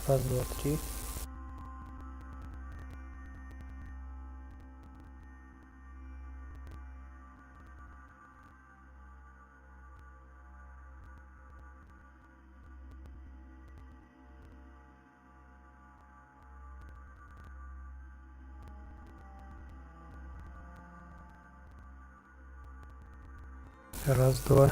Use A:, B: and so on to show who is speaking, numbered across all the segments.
A: Раз, два, три. Раз, два.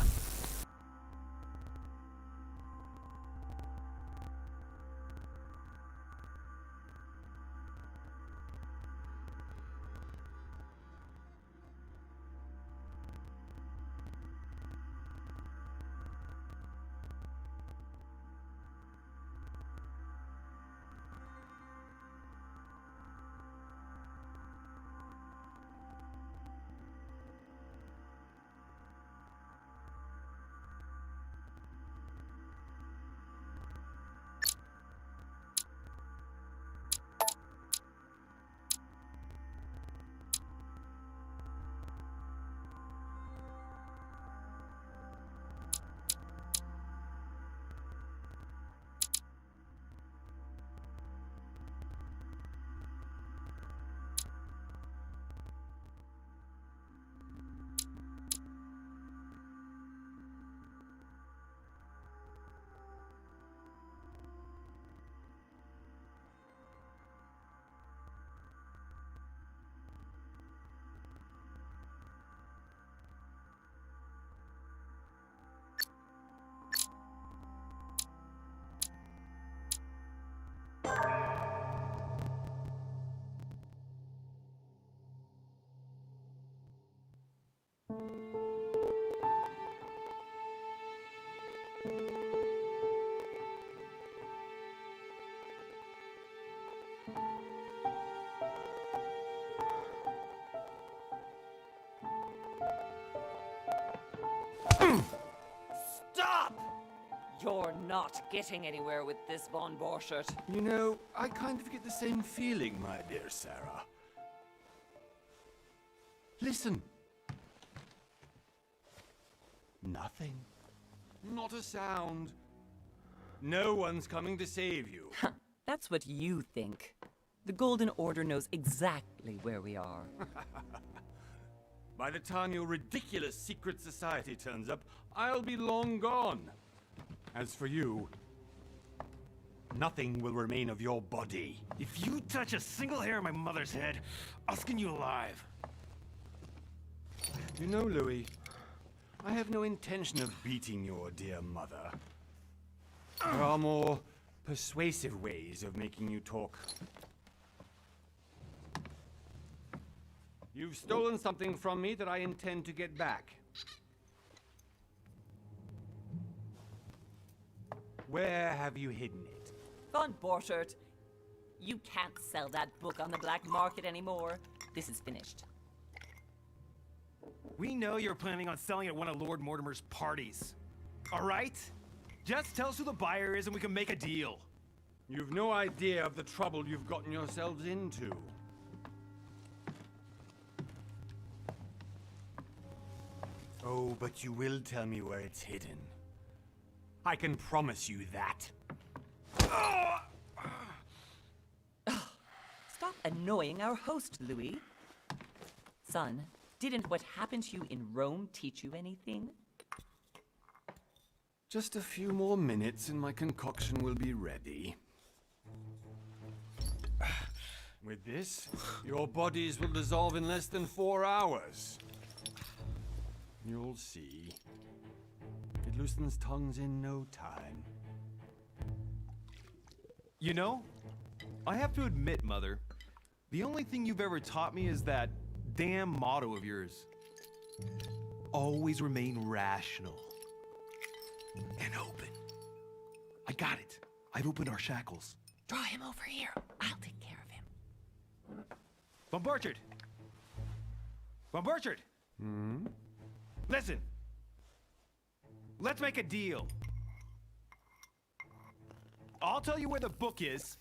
B: Stop! You're not getting anywhere with this, Von Borchert.
C: You know, I kind of get the same feeling, my dear Sarah. Listen. Nothing. Not a sound. No one's coming to save you.
B: That's what you think. The Golden Order knows exactly where we are.
C: By the time your ridiculous secret society turns up, I'll be long gone. As for you, nothing will remain of your body.
D: If you touch a single hair on my mother's head, I'll skin you alive.
C: You know, Louis, I have no intention of beating your dear mother. There are more persuasive ways of making you talk. You've stolen something from me that I intend to get back. Where have you hidden it?
B: Von Borchert, you can't sell that book on the black market anymore. This is finished.
D: We know you're planning on selling at one of Lord Mortimer's parties. All right? Just tell us who the buyer is and we can make a deal.
C: You've no idea of the trouble you've gotten yourselves into. Oh, but you will tell me where it's hidden. I can promise you that.
B: Stop annoying our host, Louis. Son, didn't what happened to you in Rome teach you anything?
C: Just a few more minutes and my concoction will be ready. With this, your bodies will dissolve in less than 4 hours. You'll see. It loosens tongues in no time.
D: You know, I have to admit, Mother, the only thing you've ever taught me is that damn motto of yours. Always remain rational. And open. I got it. I've opened our shackles.
B: Draw him over here. I'll take care of him.
D: Von Borchert! Von Borchert!
C: Hmm?
D: Listen. Let's make a deal. I'll tell you where the book is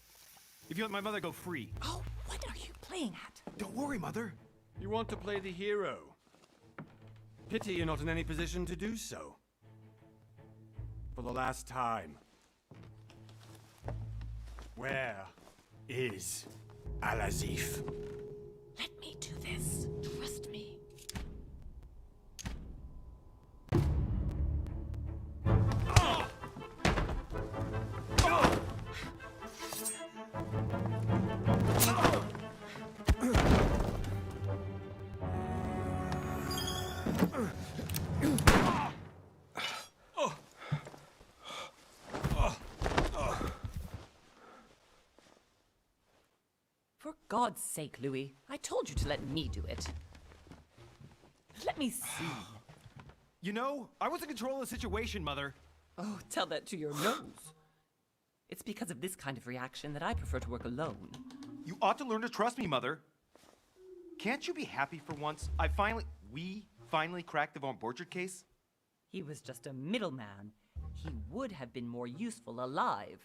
D: if you let my mother go free.
B: Oh, what are you playing at?
D: Don't worry, Mother.
C: You want to play the hero. Pity you're not in any position to do so. For the last time. Where is Al-Azif?
B: Let me do this. Trust me. For God's sake, Louis, I told you to let me do it. Let me see.
D: You know, I was in control of the situation, Mother.
B: Oh, tell that to your nose. It's because of this kind of reaction that I prefer to work alone.
D: You ought to learn to trust me, Mother. Can't you be happy for once? We finally cracked the Von Borchardt case?
B: He was just a middleman. He would have been more useful alive.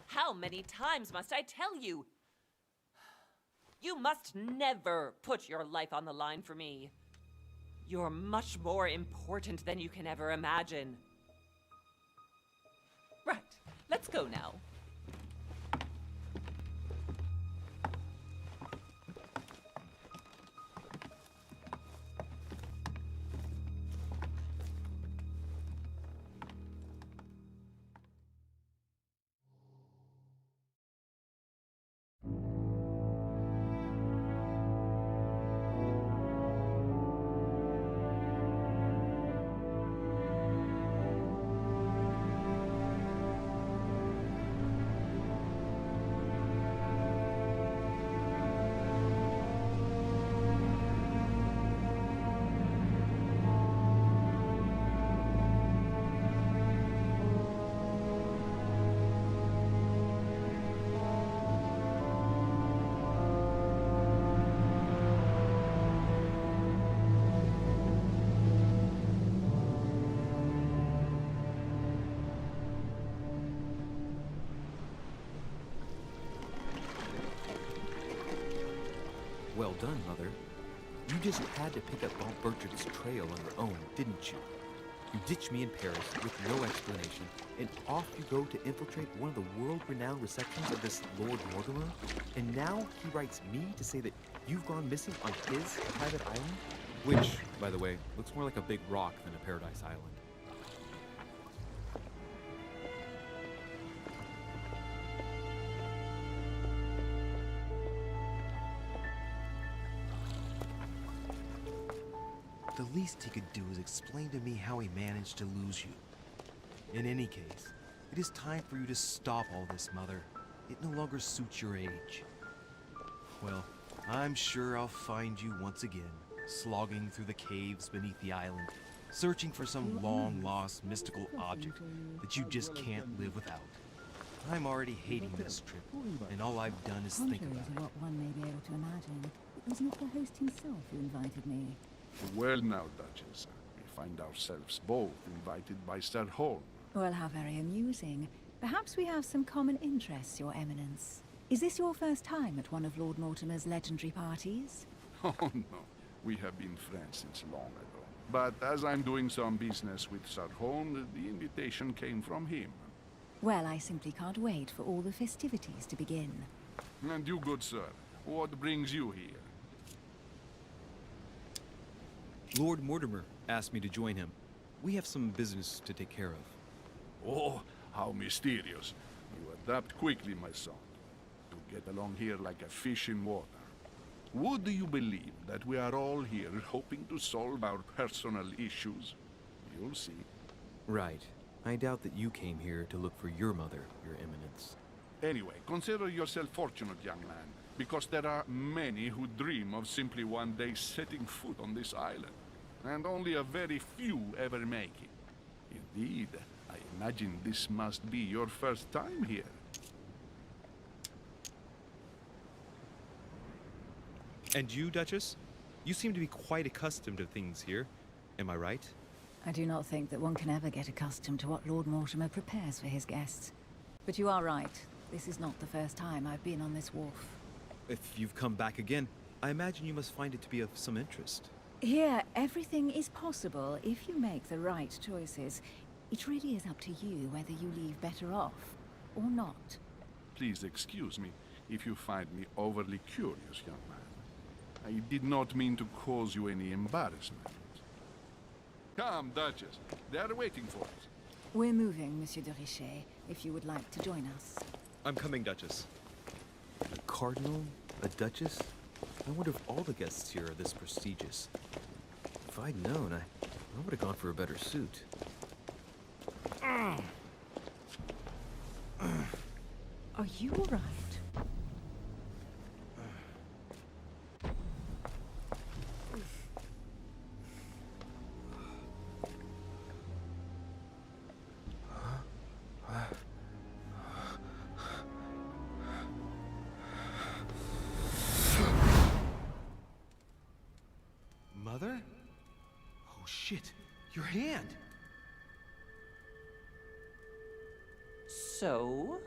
B: How many times must I tell you? You must never put your life on the line for me. You're much more important than you can ever imagine. Right, let's go now.
E: Well done, Mother. You just had to pick up Von Borchardt's trail on your own, didn't you? You ditched me in Paris with no explanation, and off you go to infiltrate one of the world-renowned receptions of this Lord Mortimer? And now he writes me to say that you've gone missing on his private island? Which, by the way, looks more like a big rock than a paradise island.
D: The least he could do is explain to me how he managed to lose you. In any case, it is time for you to stop all this, Mother. It no longer suits your age. Well, I'm sure I'll find you once again, slogging through the caves beneath the island, searching for some long-lost mystical object that you just can't live without. I'm already hating this trip, and all I've done is think
F: Contrary
D: about
F: to
D: it.
F: what one may be able to imagine, it was not the host himself who invited me.
G: Well now, Duchess, we find ourselves both invited by Sir Holm.
F: Well, how very amusing. Perhaps we have some common interests, Your Eminence. Is this your first time at one of Lord Mortimer's legendary parties?
G: Oh no, we have been friends since long ago. But as I'm doing some business with Sir Holm, the invitation came from him.
F: Well, I simply can't wait for all the festivities to begin.
G: And you, good sir, what brings you here?
E: Lord Mortimer asked me to join him. We have some business to take care of.
G: Oh, how mysterious. You adapt quickly, my son. To get along here like a fish in water. Would you believe that we are all here hoping to solve our personal issues? You'll see.
E: Right. I doubt that you came here to look for your mother, Your Eminence.
G: Anyway, consider yourself fortunate, young man, because there are many who dream of simply one day setting foot on this island, and only a very few ever make it. Indeed, I imagine this must be your first time here.
E: And you, Duchess? You seem to be quite accustomed to things here. Am I right?
F: I do not think that one can ever get accustomed to what Lord Mortimer prepares for his guests. But you are right. This is not the first time I've been on this wharf.
E: If you've come back again, I imagine you must find it to be of some interest.
F: Here, everything is possible if you make the right choices. It really is up to you whether you leave better off. or not.
G: Please excuse me if you find me overly curious, young man. I did not mean to cause you any embarrassment. Come, Duchess. They are waiting for us.
F: We're moving, Monsieur de Richet, if you would like to join us.
D: I'm coming, Duchess.
E: A cardinal? A duchess? I wonder if all the guests here are this prestigious. If I'd known, I would have gone for a better suit.
F: Are you all right?
D: Mother? Oh shit, your hand!
B: So,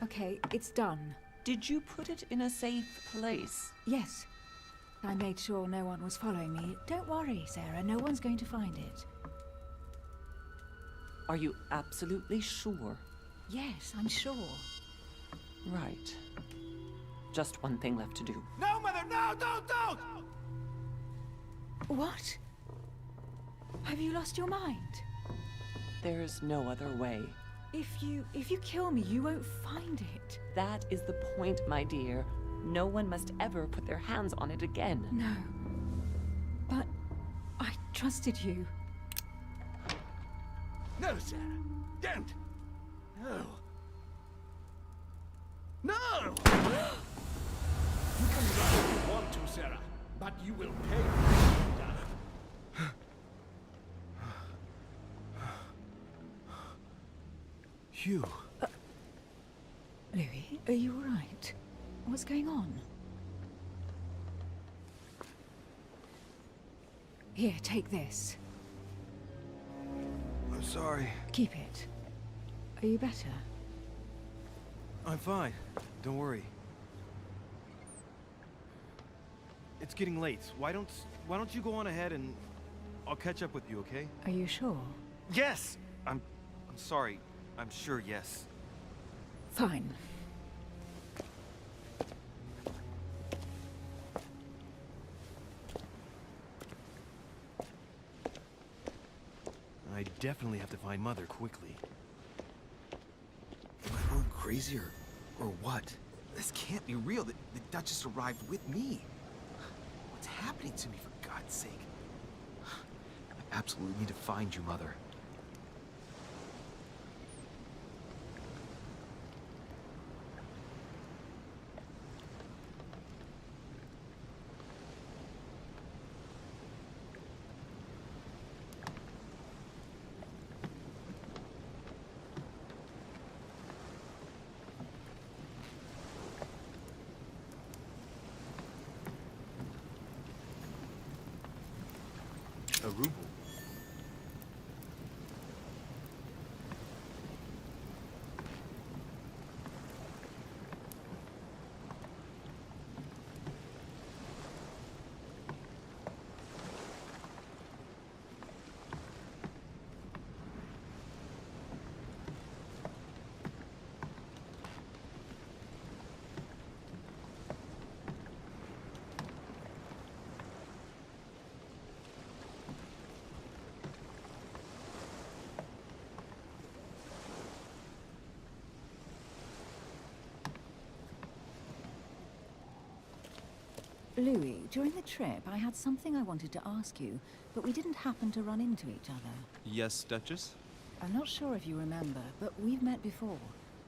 F: Okay, it's done.
B: did you put it in a safe place?
F: Yes. I made sure no one was following me. Don't worry, Sarah, no one's going to find it.
B: Are you absolutely sure?
F: Yes, I'm sure.
B: Right. Just one thing left to do.
D: No, Mother, no, don't!
F: What? Have you lost your mind?
B: There's no other way.
F: If you kill me, you won't find it.
B: That is the point, my dear. No one must ever put their hands on it again.
F: No. But I trusted you.
G: No, Sarah. Don't. No. No! You can run if you want to, Sarah, but you will pay.
E: Hugh.
F: Louis, are you all right? What's going on? Here, take this.
E: I'm sorry.
F: Keep it. Are you better?
E: I'm fine. Don't worry.
D: It's getting late. Why don't you go on ahead and I'll catch up with you, okay?
F: Are you sure?
D: Yes! I'm sorry. I'm sure, yes.
F: Fine.
D: I definitely have to find Mother quickly.
E: Am I going crazy or what? This can't be real. The Duchess arrived with me. What's happening to me, for God's sake? I absolutely need to find you, Mother.
D: A ruble.
F: Louis, during the trip, I had something I wanted to ask you, but we didn't happen to run into each other.
E: Yes, Duchess?
F: I'm not sure if you remember, but we've met before.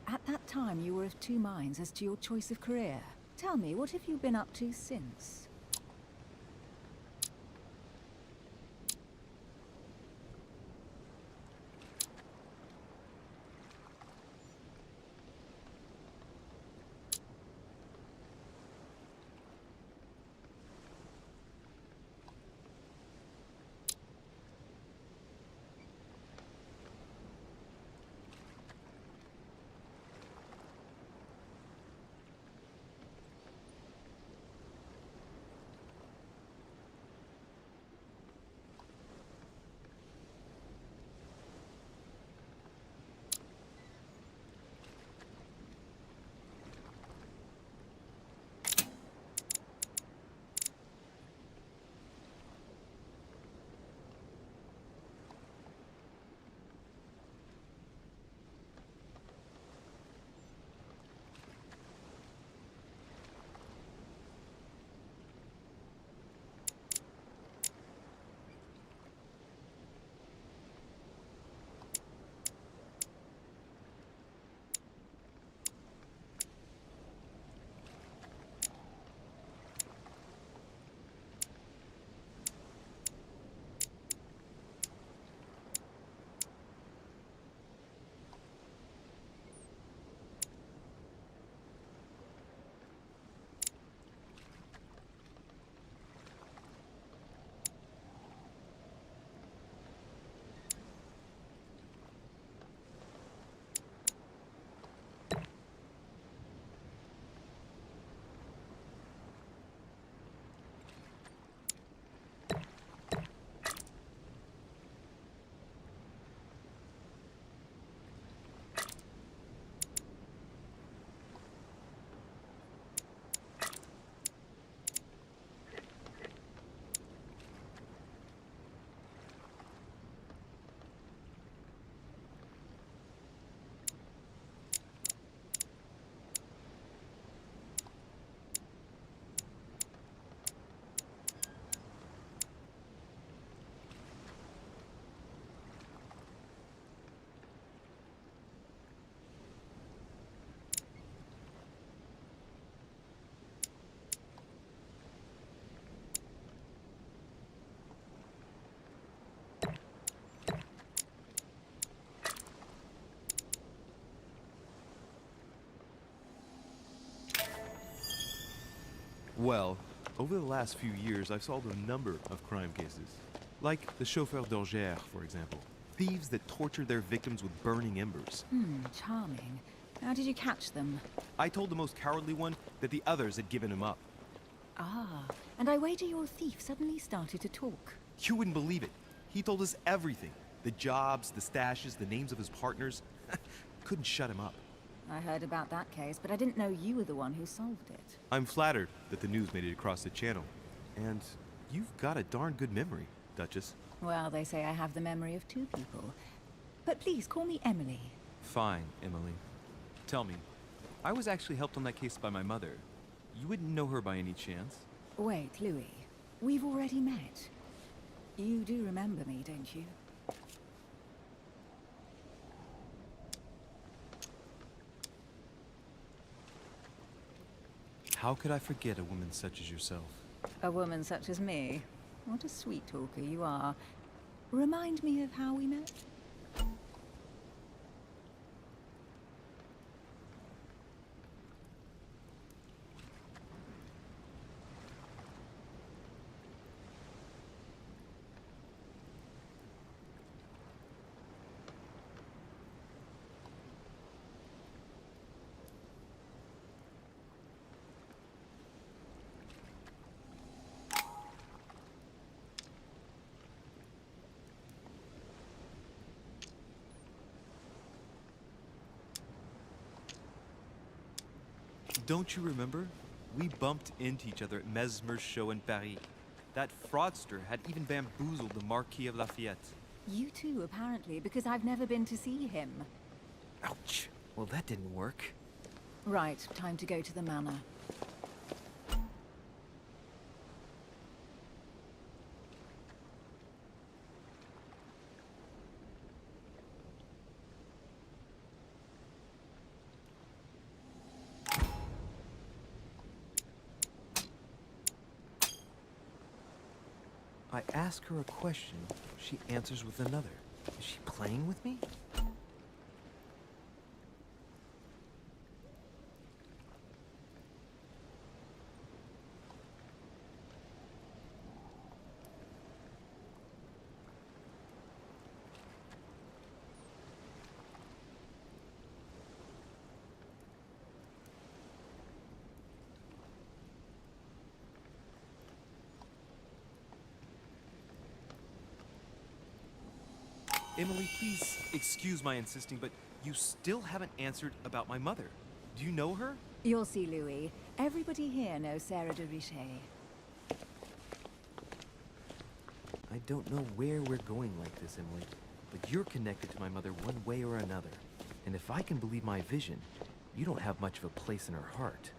F: At that time, you were of two minds as to your choice of career. Tell me, what have you been up to since?
D: Well, over the last few years, I've solved a number of crime cases. Like the chauffeur d'Orgère, for example. Thieves that tortured their victims with burning embers.
F: Charming. How did you catch them?
D: I told the most cowardly one that the others had given him up.
F: Ah, and I wager your thief suddenly started to talk.
D: You wouldn't believe it. He told us everything. The jobs, the stashes, the names of his partners. Couldn't shut him up.
F: I heard about that case, but I didn't know you were the one who solved it.
D: I'm flattered that the news made it across the channel. And you've got a darn good memory, Duchess.
F: Well, they say I have the memory of two people. But please, call me Emily.
E: Fine, Emily. Tell me, I was actually helped on that case by my mother. You wouldn't know her by any chance?
F: Wait, Louis. We've already met. You do remember me, don't you?
E: How could I forget a woman such as yourself?
F: A woman such as me? What a sweet talker you are. Remind me of how we met?
E: Don't you remember? We bumped into each other at Mesmer's show in Paris. That fraudster had even bamboozled the Marquis of Lafayette.
F: You too, apparently, because I've never been to see him.
E: Ouch. Well, that didn't work.
F: Right, time to go to the manor.
E: I ask her a question, she answers with another. Is she playing with me? Emily, please excuse my insisting, but you still haven't answered about my mother. Do you know her?
F: You'll see, Louis. Everybody here knows Sarah de Richet.
E: I don't know where we're going like this, Emily, but you're connected to my mother one way or another. And if I can believe my vision, you don't have much of a place in her heart.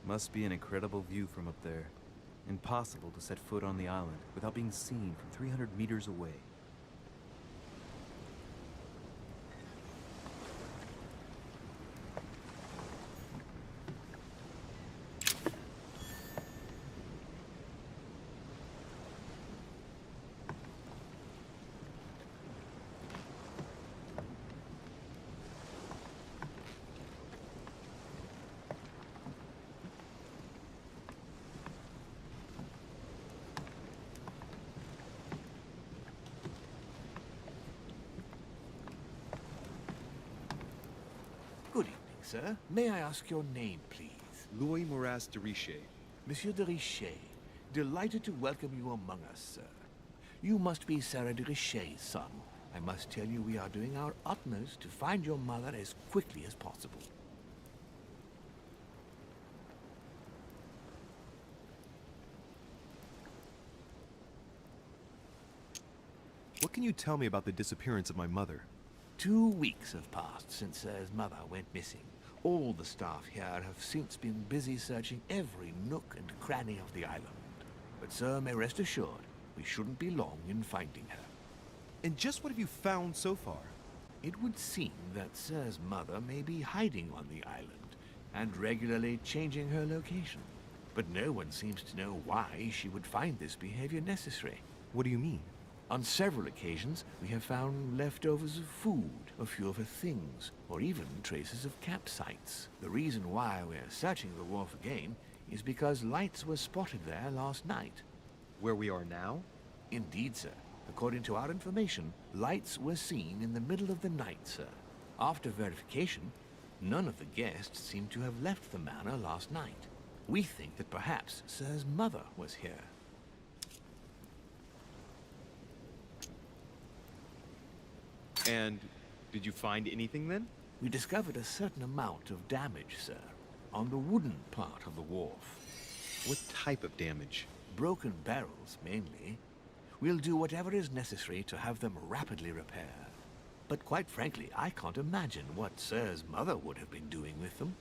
E: Must be an incredible view from up there. Impossible to set foot on the island without being seen from 300 meters away.
H: Good evening, sir. May I ask your name, please?
E: Louis Moras de Richer.
H: Monsieur de Richet. Delighted to welcome you among us, sir. You must be Sarah de Richet's son. I must tell you we are doing our utmost to find your mother as quickly as possible.
D: What can you tell me about the disappearance of my mother?
H: 2 weeks have passed since Sir's mother went missing. All the staff here have since been busy searching every nook and cranny of the island. But Sir may rest assured, we shouldn't be long in finding her.
D: And just what have you found so far?
H: It would seem that Sir's mother may be hiding on the island and regularly changing her location. But no one seems to know why she would find this behavior necessary.
D: What do you mean?
H: On several occasions, we have found leftovers of food, a few of her things, or even traces of campsites. The reason why we're searching the wharf again is because lights were spotted there last night.
D: Where we are now?
H: Indeed, sir. According to our information, lights were seen in the middle of the night, sir. After verification, none of the guests seem to have left the manor last night. We think that perhaps Sir's mother was here.
D: And did you find anything then?
H: We discovered a certain amount of damage, sir, on the wooden part of the wharf.
D: What type of damage?
H: Broken barrels, mainly. We'll do whatever is necessary to have them rapidly repaired. But quite frankly, I can't imagine what Sir's mother would have been doing with them.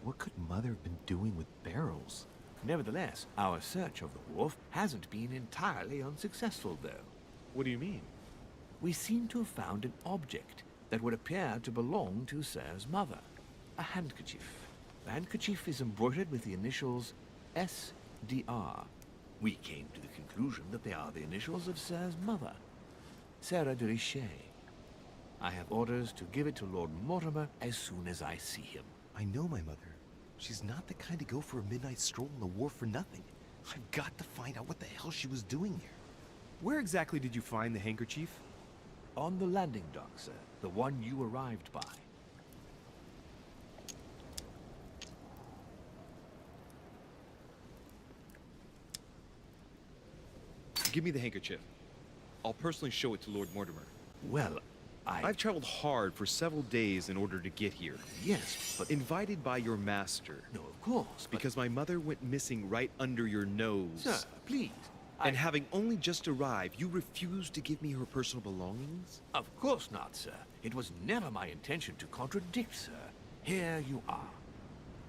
D: What could Mother have been doing with barrels?
H: Nevertheless, our search of the wharf hasn't been entirely unsuccessful, though.
D: What do you mean?
H: We seem to have found an object that would appear to belong to Sir's mother. A handkerchief. The handkerchief is embroidered with the initials SDR. We came to the conclusion that they are the initials of Sir's mother, Sarah de Richet. I have orders to give it to Lord Mortimer as soon as I see him.
D: I know my mother. She's not the kind to go for a midnight stroll on the wharf for nothing. I've got to find out what the hell she was doing here. Where exactly did you find the handkerchief?
H: On the landing dock, sir. The one you arrived by.
E: Give me the handkerchief. I'll personally show it to Lord Mortimer.
H: Well,
E: I've traveled hard for several days in order to get here.
H: Yes, but...
E: Invited by your master.
H: No, of course, but...
E: Because my mother went missing right under your nose.
H: Sir, please.
E: And having only just arrived, you refused to give me her personal belongings?
H: Of course not, sir. It was never my intention to contradict, sir. Here you are.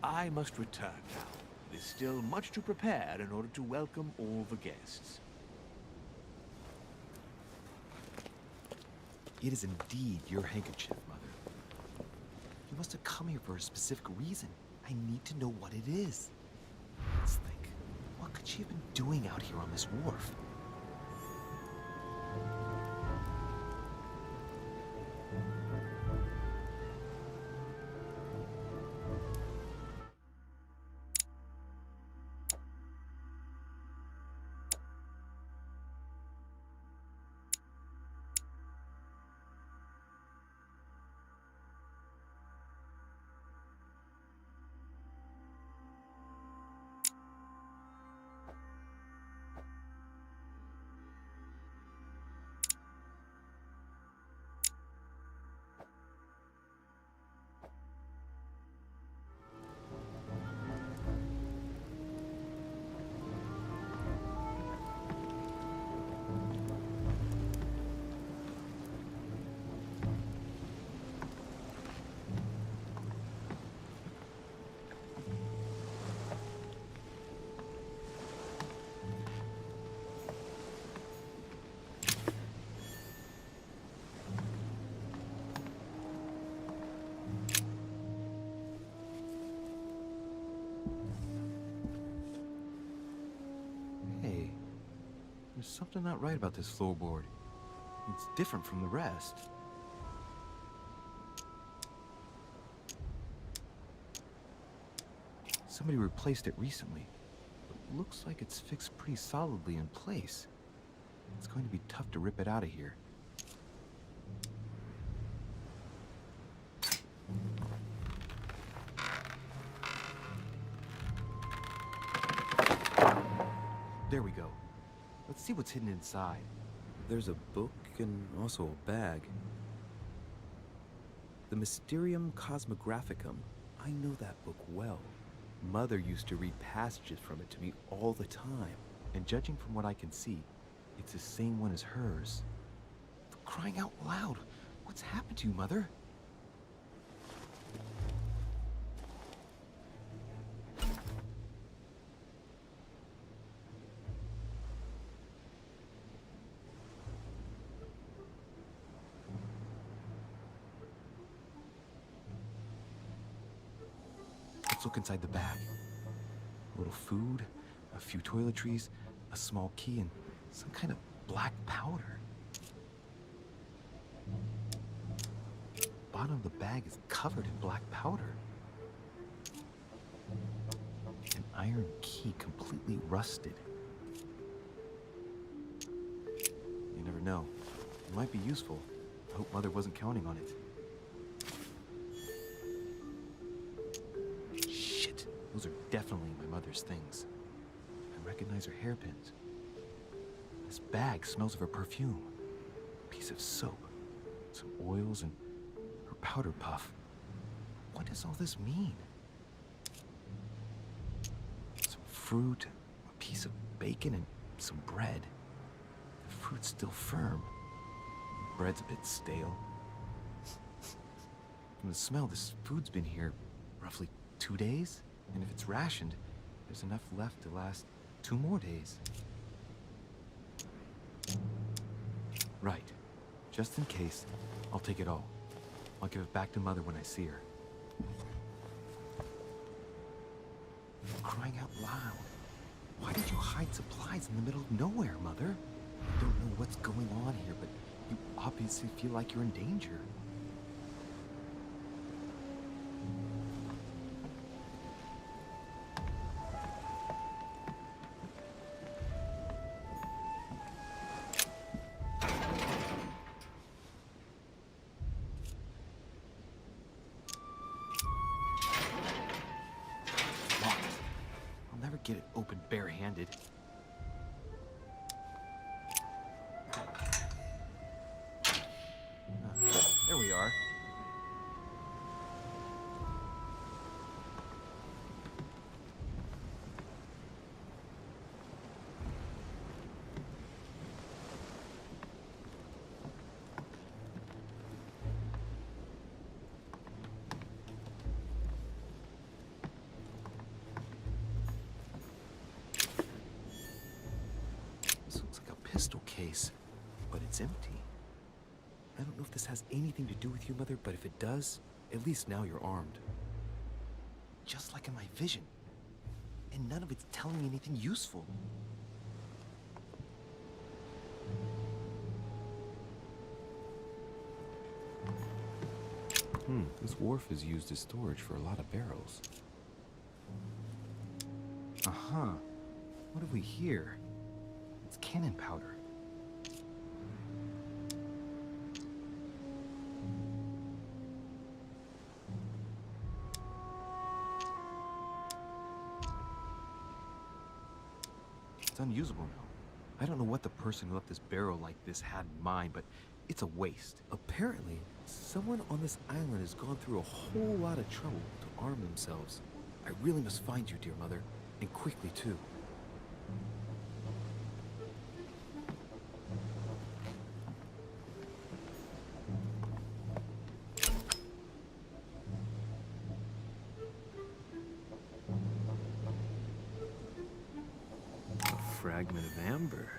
H: I must return now. There's still much to prepare in order to welcome all the guests.
D: It is indeed your handkerchief, Mother. You must have come here for a specific reason. I need to know what it is. Let's think. What could she have been doing out here on this wharf?
E: something not right about this floorboard. It's different from the rest. Somebody replaced it recently. But looks like it's fixed pretty solidly in place. It's going to be tough to rip it out of here. There we go. Let's see what's hidden inside. There's a book and also a bag. The Mysterium Cosmographicum. I know that book well. Mother used to read passages from it to me all the time. And judging from what I can see, it's the same one as hers. For crying out loud, what's happened to you, Mother? Let's look inside the bag. A little food, a few toiletries, a small key, and some kind of black powder. Bottom of the bag is covered in black powder. An iron key completely rusted. You never know. It might be useful. I hope Mother wasn't counting on it. Those are definitely my mother's things. I recognize her hairpins. This bag smells of her perfume. A piece of soap, some oils, and her powder puff. What does all this mean? Some fruit, a piece of bacon, and some bread. The fruit's still firm. The bread's a bit stale. From the smell, this food's been here roughly 2 days. And if it's rationed, there's enough left to last 2 more days. Right. Just in case, I'll take it all. I'll give it back to Mother when I see her. For crying out loud. Why did you hide supplies in the middle of nowhere, Mother? I don't know what's going on here, but you obviously feel like you're in danger. Get it open barehanded. There we are. Pistol case, but it's empty. I don't know if this has anything to do with you, Mother, but if it does, at least now you're armed. Just like in my vision. And none of it's telling me anything useful. This wharf is used as storage for a lot of barrels. Uh-huh. What have we here? It's cannon powder. It's unusable now. I don't know what the person who left this barrel like this had in mind, but it's a waste. Apparently, someone on this island has gone through a whole lot of trouble to arm themselves. I really must find you, dear Mother, and quickly too. Fragment of amber.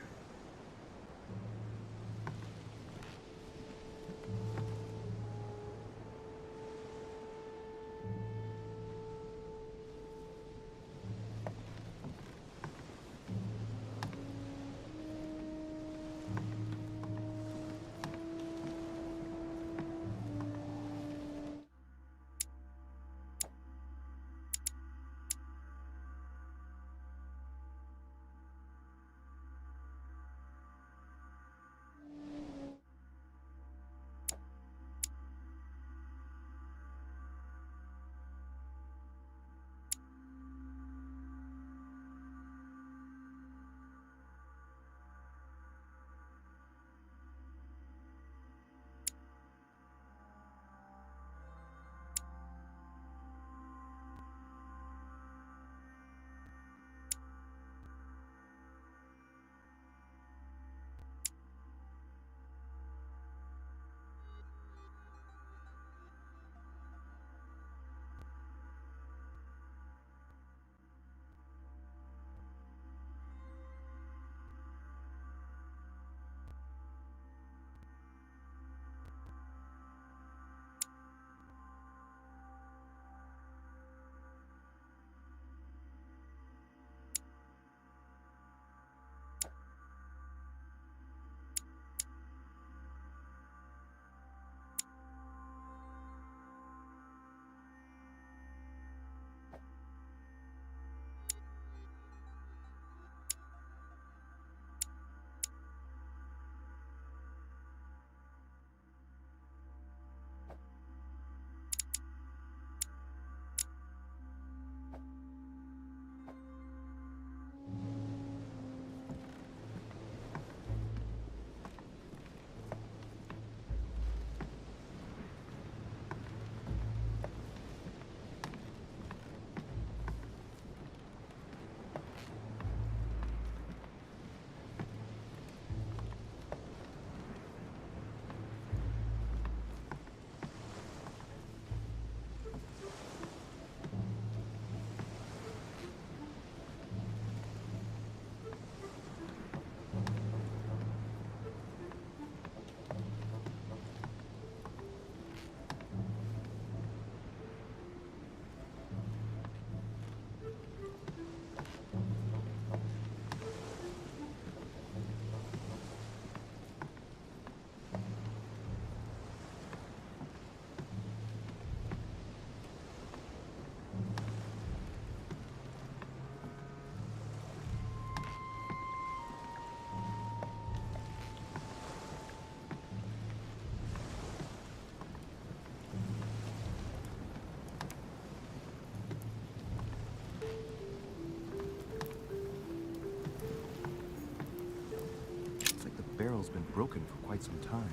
E: it's been broken for quite some time.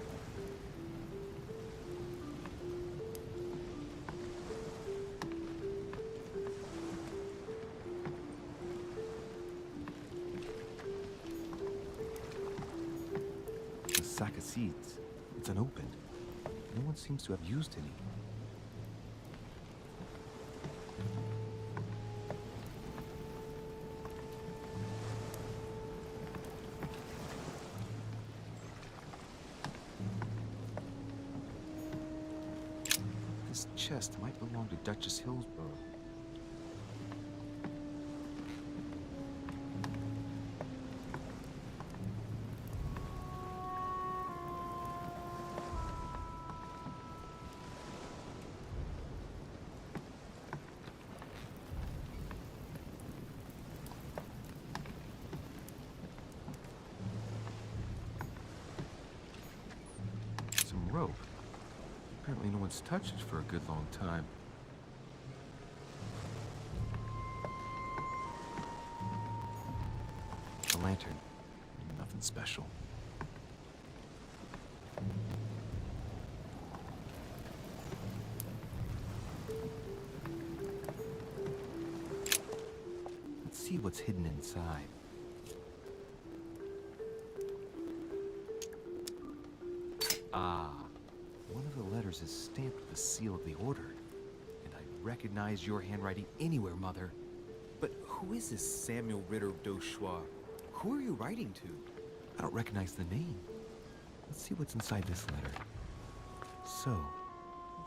E: A sack of seeds. It's unopened. No one seems to have used any. This chest might belong to Duchess Hillsborough. Some rope. Apparently no one's touched it for a good long time. A lantern. Nothing special. Let's see what's hidden inside. Ah. One of the letters is stamped with the seal of the Order. And I recognize your handwriting anywhere, Mother.
I: But who is this Samuel Ritter d'Auchois? Who are you writing to?
E: I don't recognize the name. Let's see what's inside this letter. So,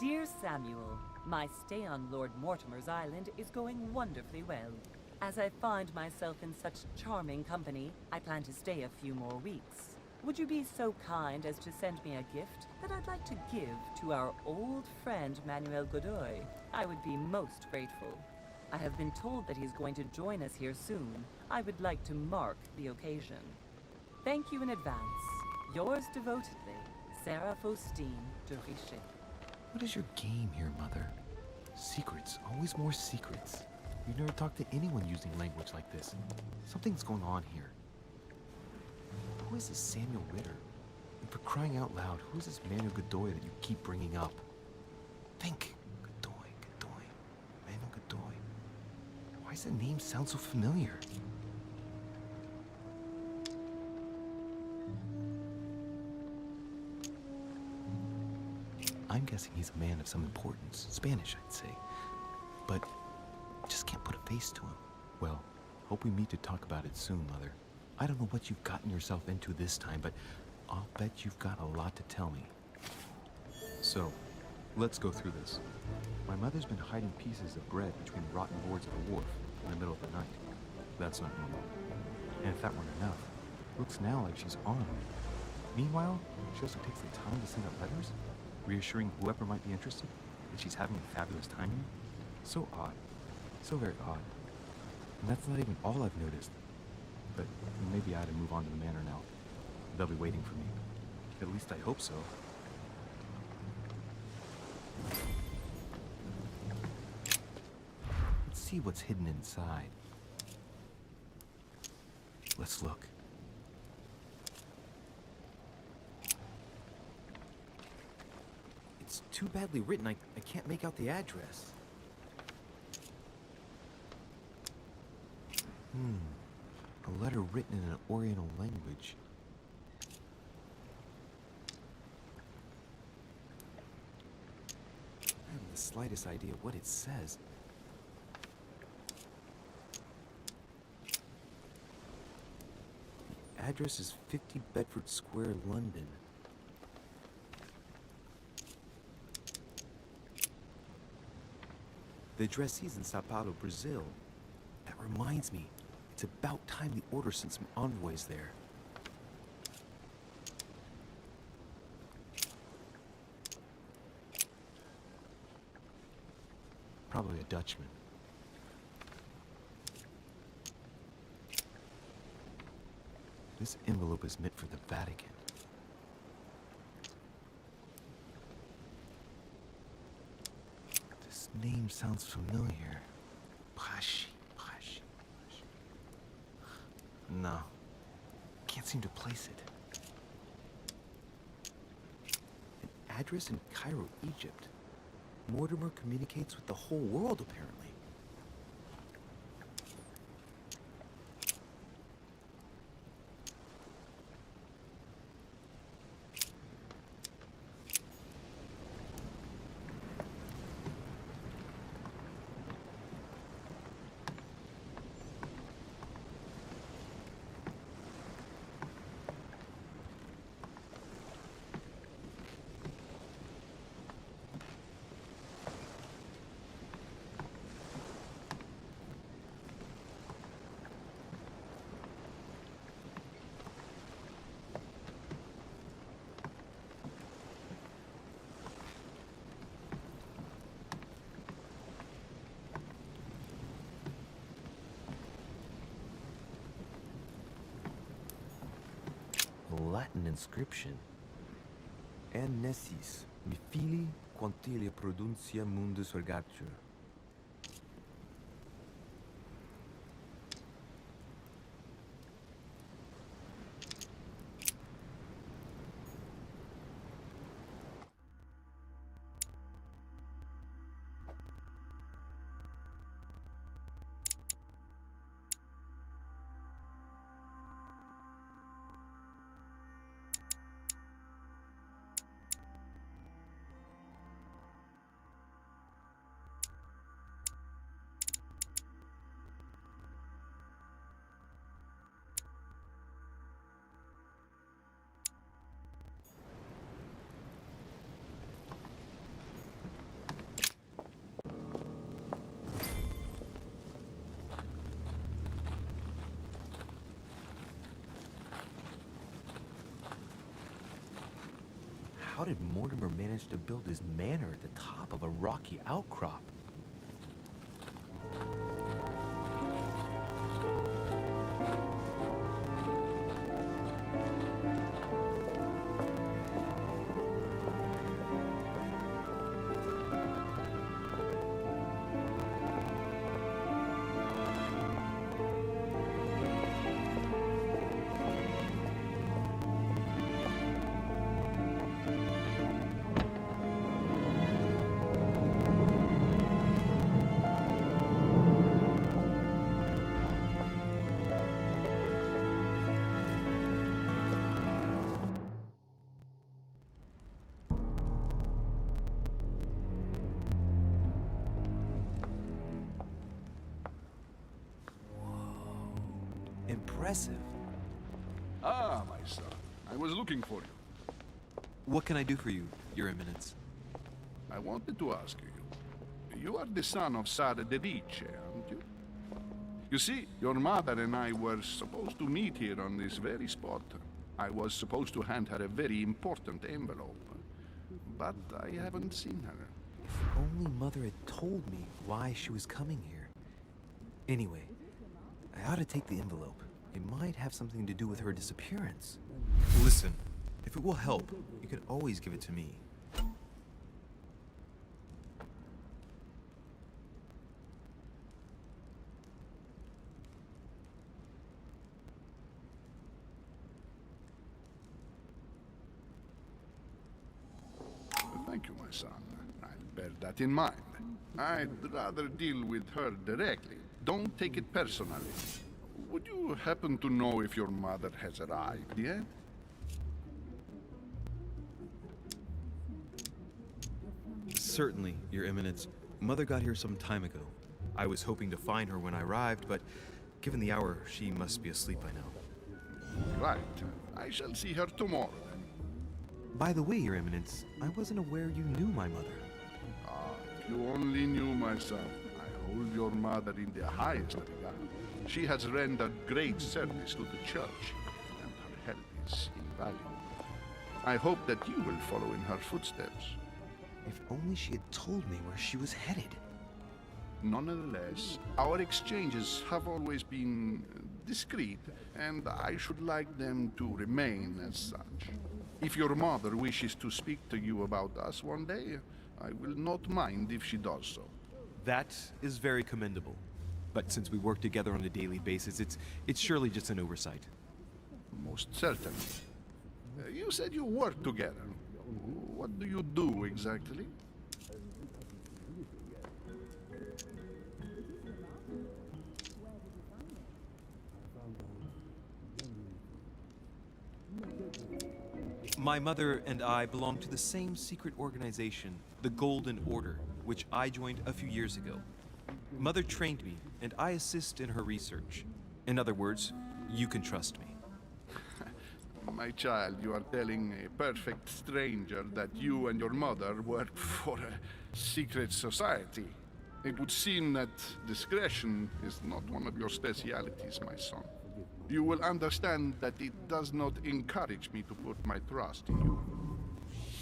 B: Dear Samuel, my stay on Lord Mortimer's island is going wonderfully well. As I find myself in such charming company, I plan to stay a few more weeks. Would you be so kind as to send me a gift that I'd like to give to our old friend Manuel Godoy? I would be most grateful. I have been told that he's going to join us here soon. I would like to mark the occasion. Thank you in advance. Yours devotedly, Sarah Faustine de Richet.
E: what is your game here, Mother? Secrets, always more secrets. You've never talked to anyone using language like this. Something's going on here. Who is this Samuel Ritter? And for crying out loud, who is this Manuel Godoy that you keep bringing up? Think. Godoy. Manuel Godoy. Why does the name sound so familiar? I'm guessing he's a man of some importance. Spanish, I'd say. But just can't put a face to him. Well, hope we meet to talk about it soon, Mother. I don't know what you've gotten yourself into this time, but I'll bet you've got a lot to tell me. So, let's go through this. My mother's been hiding pieces of bread between rotten boards of a wharf in the middle of the night. That's not normal. And if that weren't enough, looks now like she's armed. Meanwhile, she also takes the time to send out letters, reassuring whoever might be interested that she's having a fabulous time here. So odd. So very odd. And that's not even all I've noticed. But maybe I ought to move on to the manor now. They'll be waiting for me. At least I hope so. Let's see what's hidden inside. Let's look.
I: It's too badly written, I can't make out the address.
E: A letter written in an Oriental language.
I: I haven't the slightest idea what it says. The address is 50 Bedford Square, London. The addressee's in Sao Paulo, Brazil. That reminds me, it's about time the Order sent some envoys there.
E: Probably a Dutchman. This envelope is meant for the Vatican. This name sounds familiar. Pashi. No. Can't seem to place it.
I: address in Cairo, Egypt. Mortimer communicates with the whole world, apparently. Latin inscription. Annesis, mi fili quantilia produncia mundus ergatur. How did Mortimer manage to build his manor at the top of a rocky outcrop? Impressive.
G: Ah, my son. I was looking for you.
E: What can I do for you, Your Eminence?
G: I wanted to ask you. You are the son of Sara de Rice, aren't you? You see, your mother and I were supposed to meet here on this very spot. I was supposed to hand her a very important envelope. But I haven't seen her.
I: If only Mother had told me why she was coming here. Anyway, I ought to take the envelope. It might have something to do with her disappearance.
E: Listen, if it will help, you can always give it to me.
G: Thank you, my son. I'll bear that in mind. I'd rather deal with her directly. Don't take it personally. Would you happen to know if your mother has arrived yet?
E: Certainly, Your Eminence. Mother got here some time ago. I was hoping to find her when I arrived, but given the hour, she must be asleep by now.
G: Right. I shall see her tomorrow, then.
I: By the way, Your Eminence, I wasn't aware you knew my mother.
G: Ah, if you only knew, my son. I hold your mother in the highest regard. She has rendered great service to the church, and her help is invaluable. I hope that you will follow in her footsteps.
I: If only she had told me where she was headed.
G: Nonetheless, our exchanges have always been discreet, and I should like them to remain as such. If your mother wishes to speak to you about us one day, I will not mind if she does so.
E: That is very commendable. But since we work together on a daily basis, it's surely just an oversight.
G: Most certainly. You said you work together. What do you do exactly?
I: My mother and I belong to the same secret organization, the Golden Order, which I joined a few years ago. Mother trained me, and I assist in her research. In other words, you can trust me.
G: My child, you are telling a perfect stranger that you and your mother work for a secret society. It would seem that discretion is not one of your specialities, my son. You will understand that it does not encourage me to put my trust in you.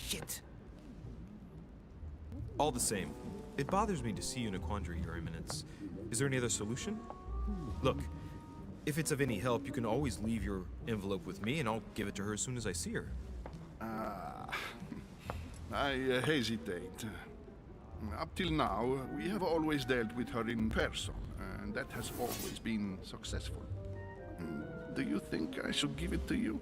I: Shit! All the same, it bothers me to see you in a quandary, Your Eminence. Is there any other solution? Look, if it's of any help, you can always leave your envelope with me, and I'll give it to her as soon as I see her.
G: I hesitate. Up till now, we have always dealt with her in person, and that has always been successful. Do you think I should give it to you?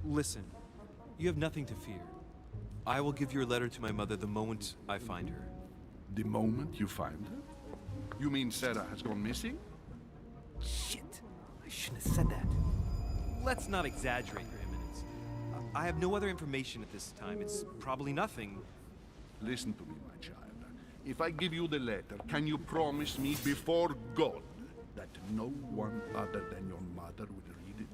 I: Listen, you have nothing to fear. I will give your letter to my mother the moment I find her.
G: The moment you find her? You mean Sarah has gone missing?
I: Shit! I shouldn't have said that. Let's not exaggerate, Your Eminence. I have no other information at this time. It's probably nothing.
G: Listen to me, my child. If I give you the letter, can you promise me before God that no one other than your mother will read it?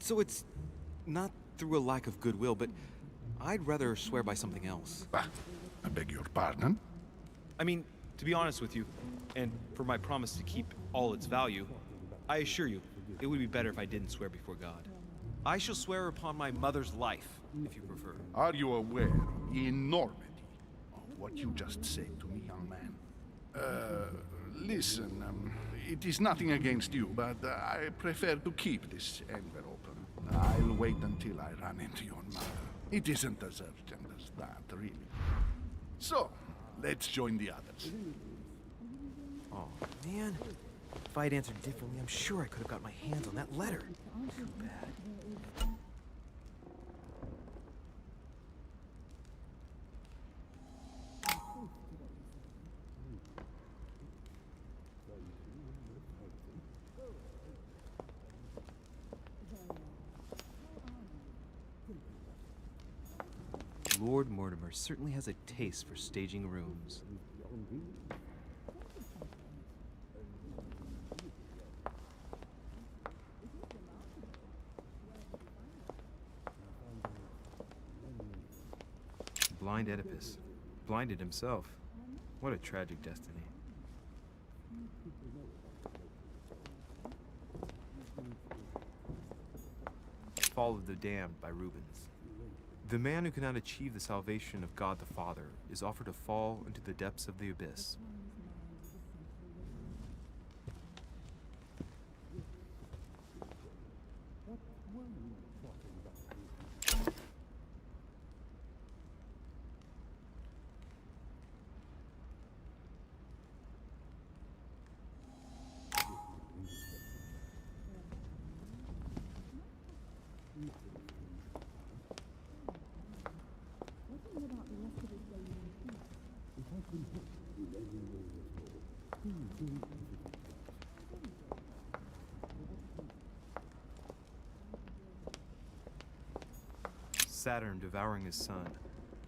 I: So it's not through a lack of goodwill, but I'd rather swear by something else.
G: I beg your pardon?
I: I mean, to be honest with you, and for my promise to keep all its value, I assure you, it would be better if I didn't swear before God. I shall swear upon my mother's life, if you prefer.
G: Are you aware of the enormity of what you just said to me, young man? Listen, it is nothing against you, but I prefer to keep this envelope. I'll wait until I run into your mother. It isn't as urgent as that, really. So, let's join the others.
I: Oh, man. If I'd answered differently, I'm sure I could have got my hands on that letter. Too bad. Lord Mortimer certainly has a taste for staging rooms. Blind Oedipus. Blinded himself. What a tragic destiny. Fall of the Damned by Rubens. The man who cannot achieve the salvation of God the Father is offered to fall into the depths of the abyss. Saturn devouring his son.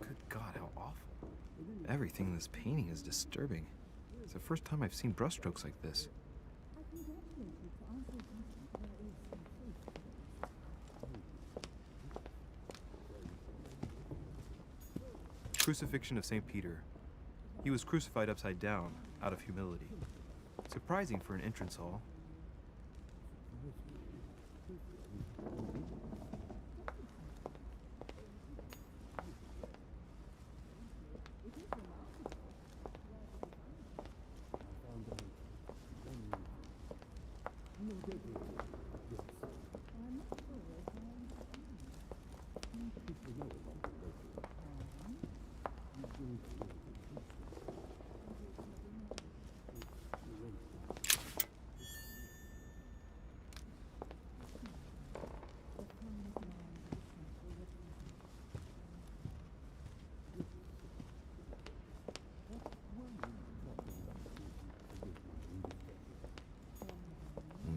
I: Good God, how awful. Everything in this painting is disturbing. It's the first time I've seen brushstrokes like this. Crucifixion of St. Peter. He was crucified upside down, out of humility. Surprising for an entrance hall.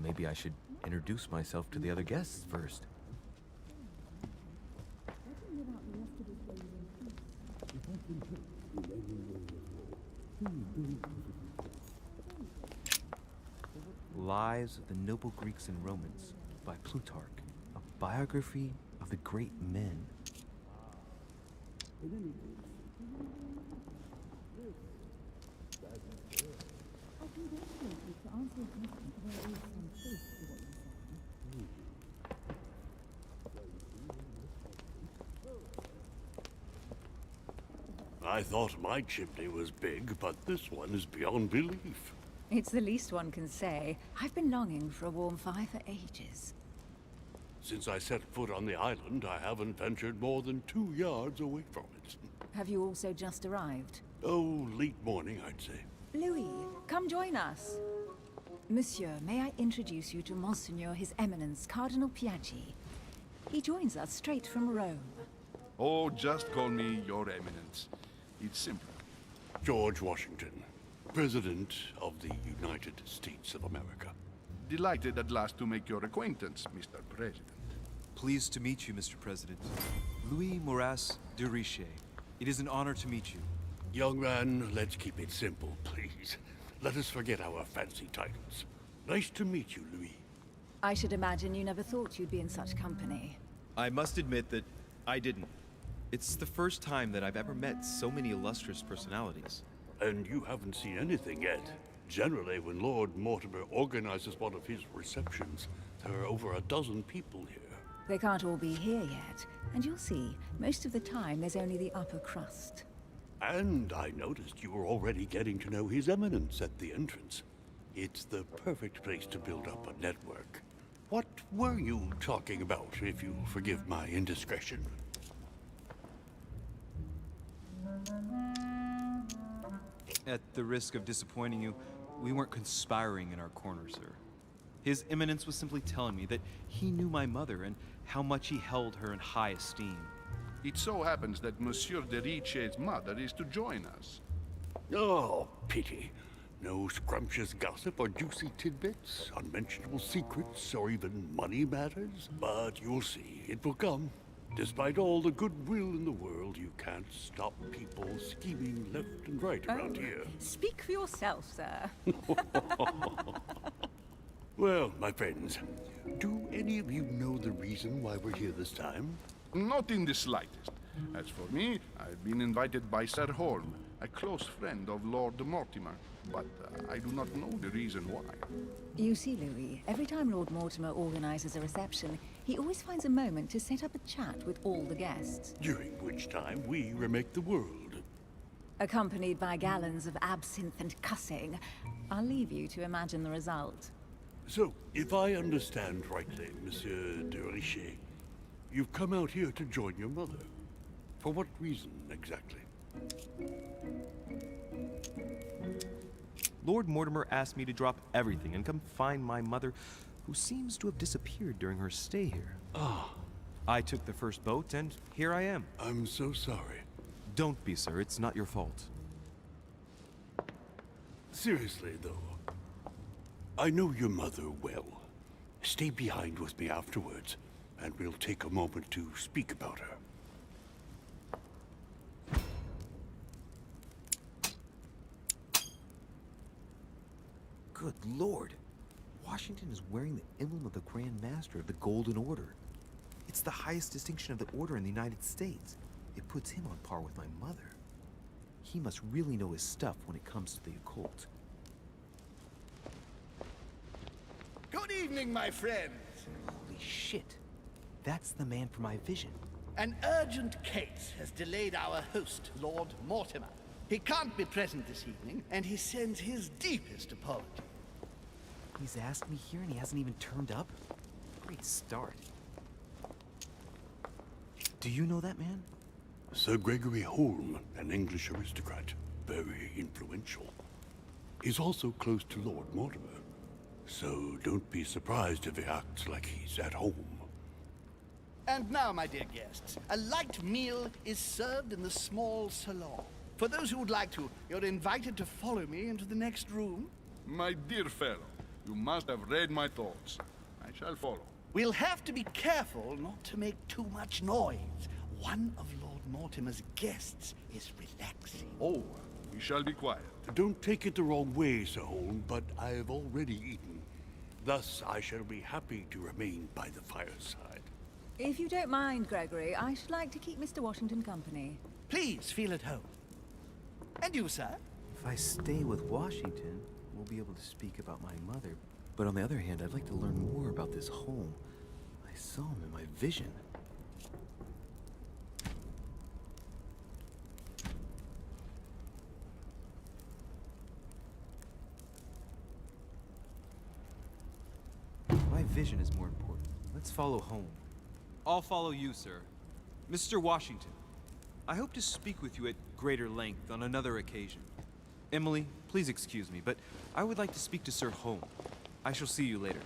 E: Maybe I should introduce myself to the other guests first. Lives of the Noble Greeks and Romans by Plutarch, a biography of the great men.
J: I thought my chimney was big, but this one is beyond belief.
F: It's the least one can say. I've been longing for a warm fire for ages.
J: Since I set foot on the island, I haven't ventured more than 2 yards away from it.
F: Have you also just arrived?
J: Oh, late morning, I'd say.
F: Louis, come join us. Monsieur, may I introduce you to Monseigneur His Eminence, Cardinal Piaggi. He joins us straight from Rome.
G: Oh, just call me Your Eminence. It's simple.
J: George Washington, President of the United States of America.
G: Delighted at last to make your acquaintance, Mr. President.
I: Pleased to meet you, Mr. President. Louis Moras de Riche. It is an honor to meet you.
J: Young man, let's keep it simple, please. Let us forget our fancy titles. Nice to meet you, Louis.
F: I should imagine you never thought you'd be in such company.
I: I must admit that I didn't. It's the first time that I've ever met so many illustrious personalities.
J: And you haven't seen anything yet. Generally, when Lord Mortimer organizes one of his receptions, there are over a dozen people here.
F: They can't all be here yet, and you'll see, most of the time there's only the upper crust.
J: And I noticed you were already getting to know His Eminence at the entrance. It's the perfect place to build up a network. What were you talking about, if you forgive my indiscretion?
I: At the risk of disappointing you, we weren't conspiring in our corner, sir. His Eminence was simply telling me that he knew my mother and how much he held her in high esteem.
G: It so happens that Monsieur de Riche's mother is to join us.
J: Oh, pity. No scrumptious gossip or juicy tidbits, unmentionable secrets, or even money matters. But you'll see, it will come. Despite all the goodwill in the world, you can't stop people scheming left and right around here.
F: Speak for yourself, sir.
J: Well, my friends, do any of you know the reason why we're here this time?
G: Not in the slightest. As for me, I've been invited by Sir Holm, a close friend of Lord Mortimer, but I do not know the reason why.
F: You see, Louis, every time Lord Mortimer organizes a reception, he always finds a moment to set up a chat with all the guests.
J: During which time we remake the world.
F: Accompanied by gallons of absinthe and cussing. I'll leave you to imagine the result.
J: So, if I understand rightly, Monsieur de Riche, you've come out here to join your mother. For what reason, exactly?
I: Lord Mortimer asked me to drop everything and come find my mother, who seems to have disappeared during her stay here.
J: Ah.
I: I took the first boat, and here I am.
J: I'm so sorry.
I: Don't be, sir. It's not your fault.
J: Seriously, though, I know your mother well. Stay behind with me afterwards, and we'll take a moment to speak about her.
E: Good Lord! Washington is wearing the emblem of the Grand Master of the Golden Order. It's the highest distinction of the Order in the United States. It puts him on par with my mother. He must really know his stuff when it comes to the occult.
K: Good evening, my friends.
E: Holy shit. That's the man for my vision.
K: An urgent case has delayed our host, Lord Mortimer. He can't be present this evening, and he sends his deepest apology.
E: He's asked me here and he hasn't even turned up? Great start. Do you know that man?
J: Sir Gregory Holm, an English aristocrat. Very influential. He's also close to Lord Mortimer. So don't be surprised if he acts like he's at home.
K: And now, my dear guests, a light meal is served in the small salon. For those who would like to, you're invited to follow me into the next room.
G: My dear fellow, you must have read my thoughts. I shall follow.
K: We'll have to be careful not to make too much noise. One of Lord Mortimer's guests is relaxing.
G: Oh, we shall be quiet.
J: Don't take it the wrong way, Sir Holm, but I've already eaten. Thus, I shall be happy to remain by the fireside.
F: If you don't mind, Gregory, I should like to keep Mr. Washington company.
K: Please feel at home. And you, sir?
E: If I stay with Washington, we'll be able to speak about my mother. But on the other hand, I'd like to learn more about this home. I saw him in my vision. My vision is more important. Let's follow home.
I: I'll follow you, sir. Mr. Washington, I hope to speak with you at greater length on another occasion. Emily, please excuse me, but I would like to speak to Sir Holm. I shall see you later.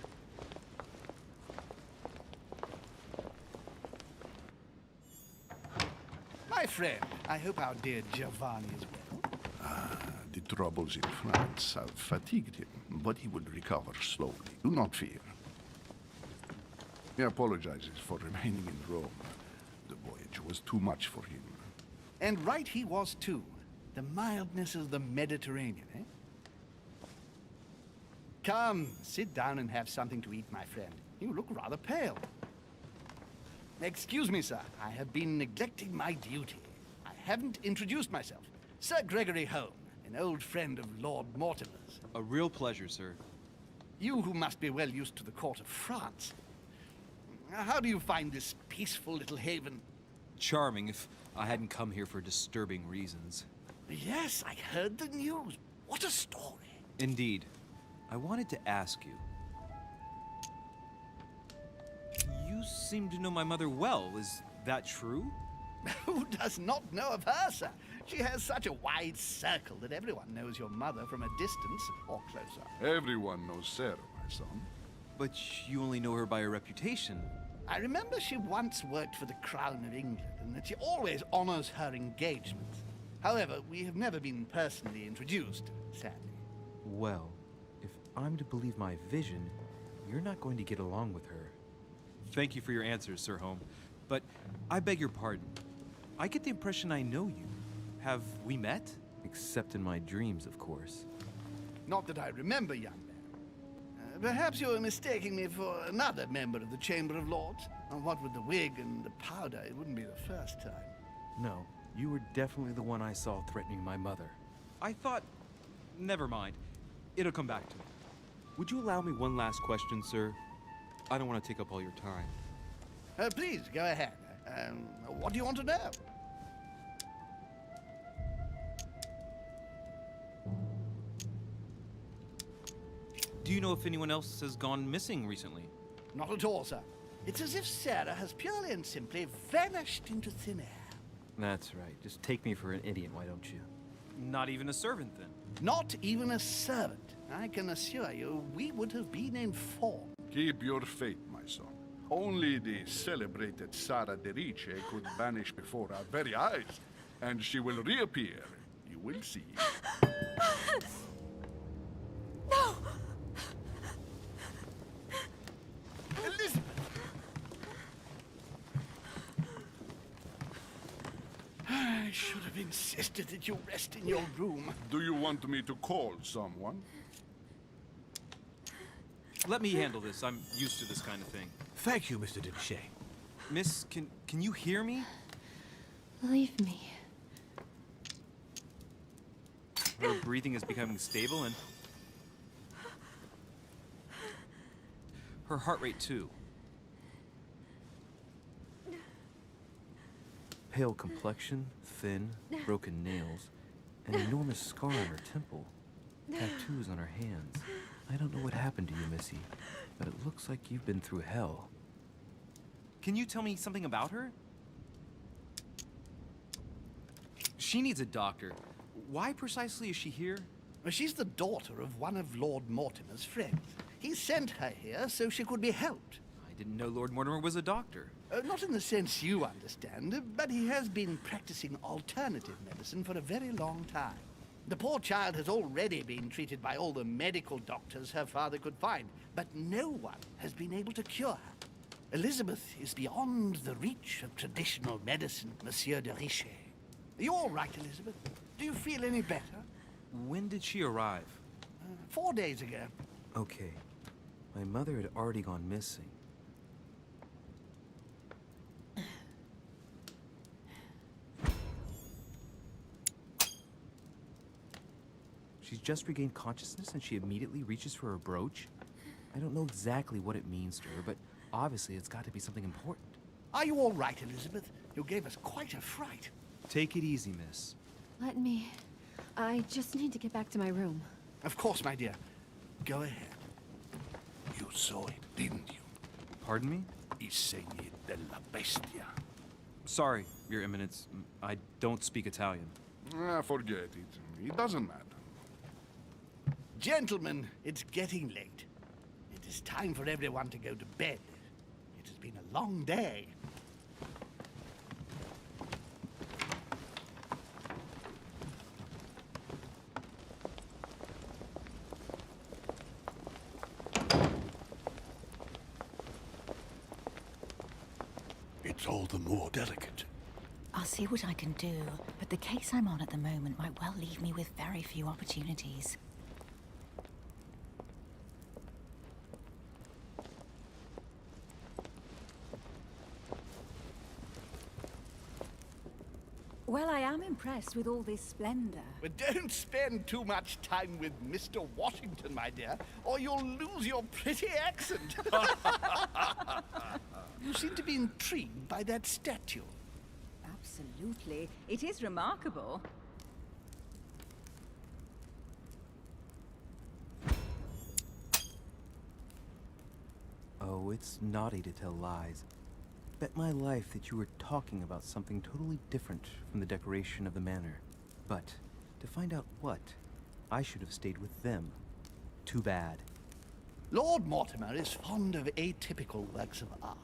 K: My friend, I hope our dear Giovanni is well.
G: The troubles in France have fatigued him, but he will recover slowly. Do not fear. He apologizes for remaining in Rome. The voyage was too much for him.
K: And right he was too. The mildness of the Mediterranean, eh? Come, sit down and have something to eat, my friend. You look rather pale. Excuse me, sir. I have been neglecting my duty. I haven't introduced myself. Sir Gregory Holm, an old friend of Lord Mortimer's.
I: A real pleasure, sir.
K: You who must be well used to the court of France. How do you find this peaceful little haven?
I: Charming if I hadn't come here for disturbing reasons.
K: Yes, I heard the news. What a story.
I: Indeed. I wanted to ask you. You seem to know my mother well. Is that true?
K: Who does not know of her, sir? She has such a wide circle that everyone knows your mother from a distance or closer.
G: Everyone knows Sarah, my son.
I: But you only know her by her reputation.
K: I remember she once worked for the Crown of England and that she always honors her engagements. However, we have never been personally introduced, sadly.
E: Well, if I'm to believe my vision, you're not going to get along with her.
I: Thank you for your answers, Sir Holm. But I beg your pardon. I get the impression I know you. Have we met?
E: Except in my dreams, of course.
K: Not that I remember, young man. Perhaps you are mistaking me for another member of the Chamber of Lords. And what with the wig and the powder, it wouldn't be the first time.
E: No, you were definitely the one I saw threatening my mother.
I: I thought... Never mind. It'll come back to me. Would you allow me one last question, sir? I don't want to take up all your time.
K: Please, go ahead. What do you want to know?
I: Do you know if anyone else has gone missing recently?
K: Not at all, sir. It's as if Sarah has purely and simply vanished into thin air.
E: That's right. Just take me for an idiot, why don't you?
I: Not even a servant, then?
K: Not even a servant. I can assure you, we would have been informed.
G: Keep your faith, my son. Only the celebrated Sara de Rice could vanish before our very eyes, and she will reappear. You will see.
F: No!
K: Elizabeth! I should have insisted that you rest in your room.
G: Do you want me to call someone?
I: Let me handle this. I'm used to this kind of thing.
H: Thank you, Mr. Dipshay.
I: Miss, can you hear me?
L: Leave me.
I: Her breathing is becoming stable and... her heart rate too.
E: Pale complexion, thin, broken nails, an enormous scar on her temple, tattoos on her hands. I don't know what happened to you, Missy, but it looks like you've been through hell.
I: Can you tell me something about her? She needs a doctor. Why precisely is she here?
K: Well, she's the daughter of one of Lord Mortimer's friends. He sent her here so she could be helped.
I: I didn't know Lord Mortimer was a doctor.
K: Not in the sense you understand, but he has been practicing alternative medicine for a very long time. The poor child has already been treated by all the medical doctors her father could find, but no one has been able to cure her. Elizabeth is beyond the reach of traditional medicine, Monsieur de Richet. Are you all right, Elizabeth? Do you feel any better?
I: When did she arrive?
K: 4 days ago.
E: Okay. My mother had already gone missing. She's just regained consciousness and she immediately reaches for her brooch? I don't know exactly what it means to her, but obviously it's got to be something important.
K: Are you all right, Elizabeth? You gave us quite a fright.
I: Take it easy, miss.
L: Let me. I just need to get back to my room.
K: Of course, my dear. Go ahead. You saw it, didn't you?
I: Pardon me?
K: I segni della bestia.
I: Sorry, Your Eminence. I don't speak Italian.
G: Forget it. It doesn't matter.
K: Gentlemen, it's getting late. It is time for everyone to go to bed. It has been a long day.
J: It's all the more delicate.
F: I'll see what I can do, but the case I'm on at the moment might well leave me with very few opportunities. Well, I am impressed with all this splendor.
K: But don't spend too much time with Mr. Washington, my dear, or you'll lose your pretty accent. You seem to be intrigued by that statue.
F: Absolutely. It is remarkable.
E: Oh, it's naughty to tell lies. Bet my life that you were talking about something totally different from the decoration of the manor. But to find out what, I should have stayed with them. Too bad.
K: Lord Mortimer is fond of atypical works of art.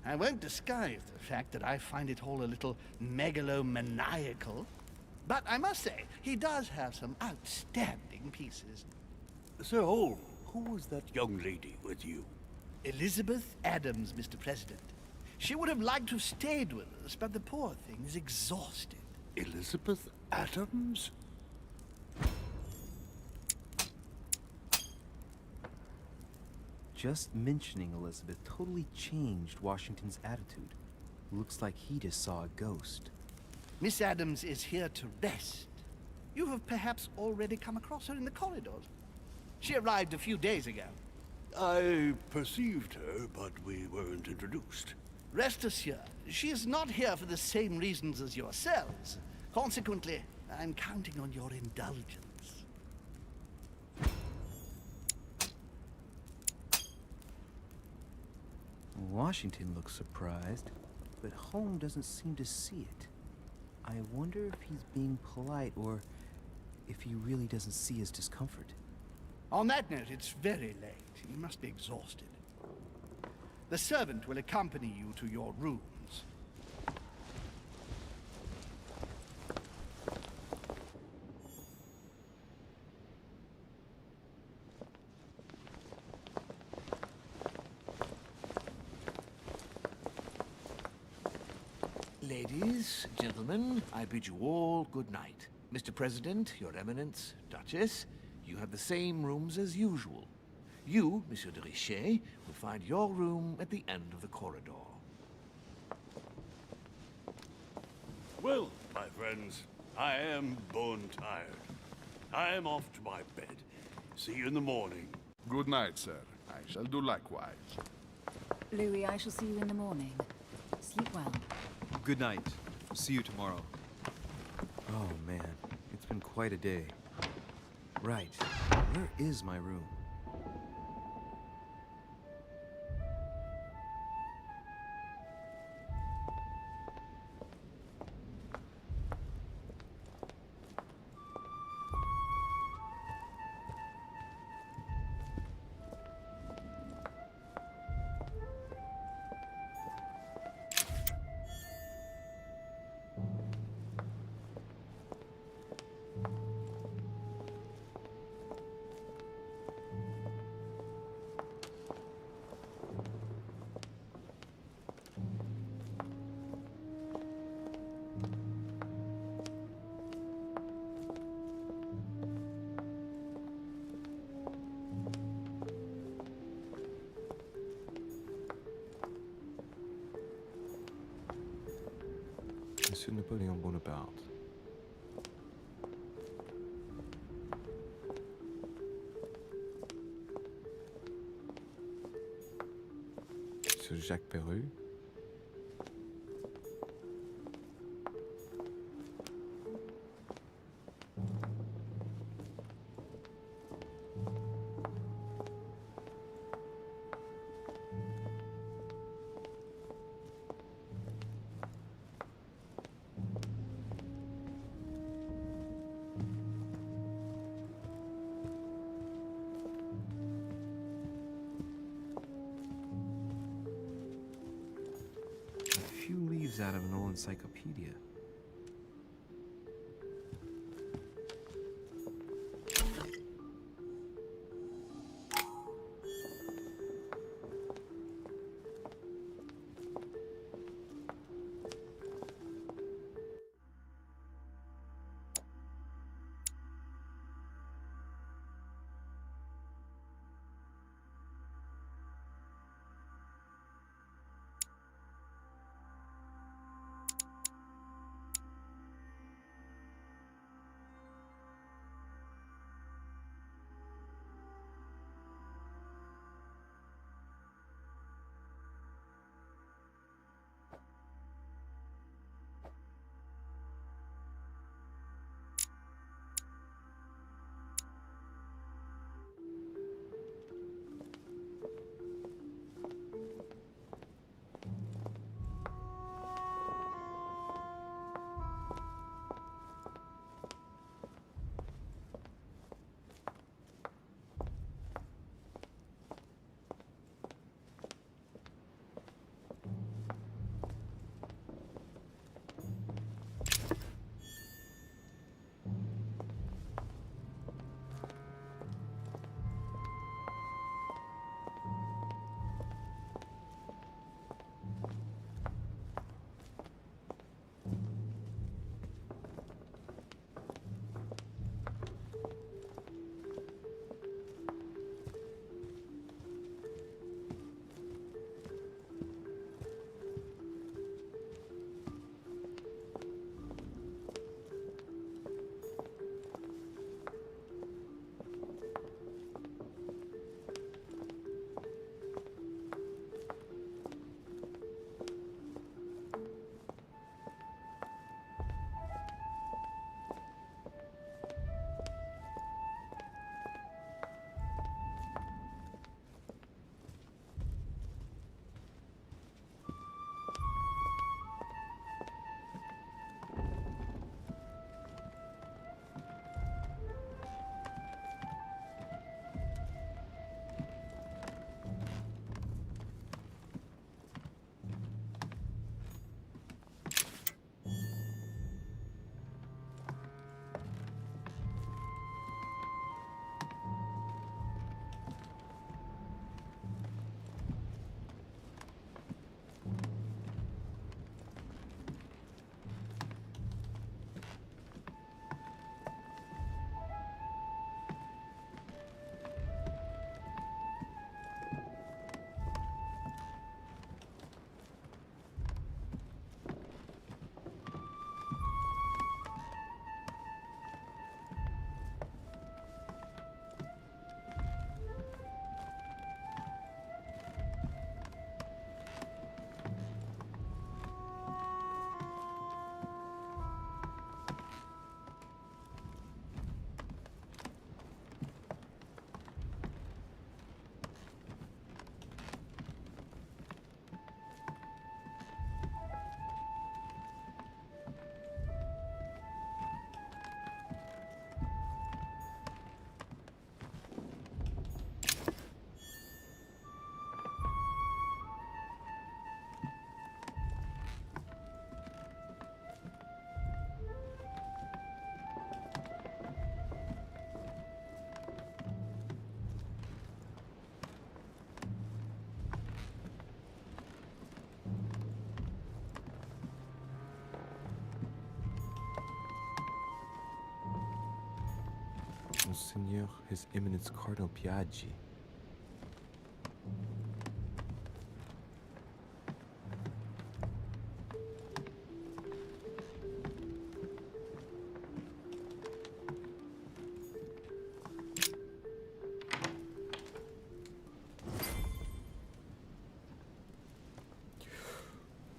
K: I won't disguise the fact that I find it all a little megalomaniacal. But I must say, he does have some outstanding pieces.
J: Sir Holm, who was that young lady with you?
K: Elizabeth Adams, Mr. President. She would have liked to have stayed with us, but the poor thing is exhausted.
J: Elizabeth Adams?
E: Just mentioning Elizabeth totally changed Washington's attitude. Looks like he just saw a ghost.
K: Miss Adams is here to rest. You have perhaps already come across her in the corridors. She arrived a few days ago.
J: I perceived her, but we weren't introduced.
K: Rest assured, she is not here for the same reasons as yourselves. Consequently, I'm counting on your indulgence.
E: Washington looks surprised, but Holm doesn't seem to see it. I wonder if he's being polite or if he really doesn't see his discomfort.
K: On that note, it's very late. You must be exhausted. The servant will accompany you to your rooms.
H: Ladies, gentlemen, I bid you all good night. Mr. President, Your Eminence, Duchess, you have the same rooms as usual. You, Monsieur de Richet, will find your room at the end of the corridor.
J: Well, my friends, I am bone tired. I am off to my bed. See you in the morning.
G: Good night, sir. I shall do likewise.
F: Louis, I shall see you in the morning. Sleep well.
I: Good night. See you tomorrow.
E: Oh man, it's been quite a day. Right, where is my room? Monsieur Napoleon Bonaparte. Monsieur Jacques Perru. A few leaves out of an old encyclopedia. Monseigneur, His Eminence Cardinal Piaggi.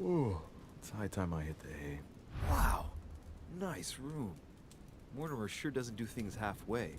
E: Ooh, it's high time I hit the hay. Wow, nice room. Mortimer sure doesn't do things halfway.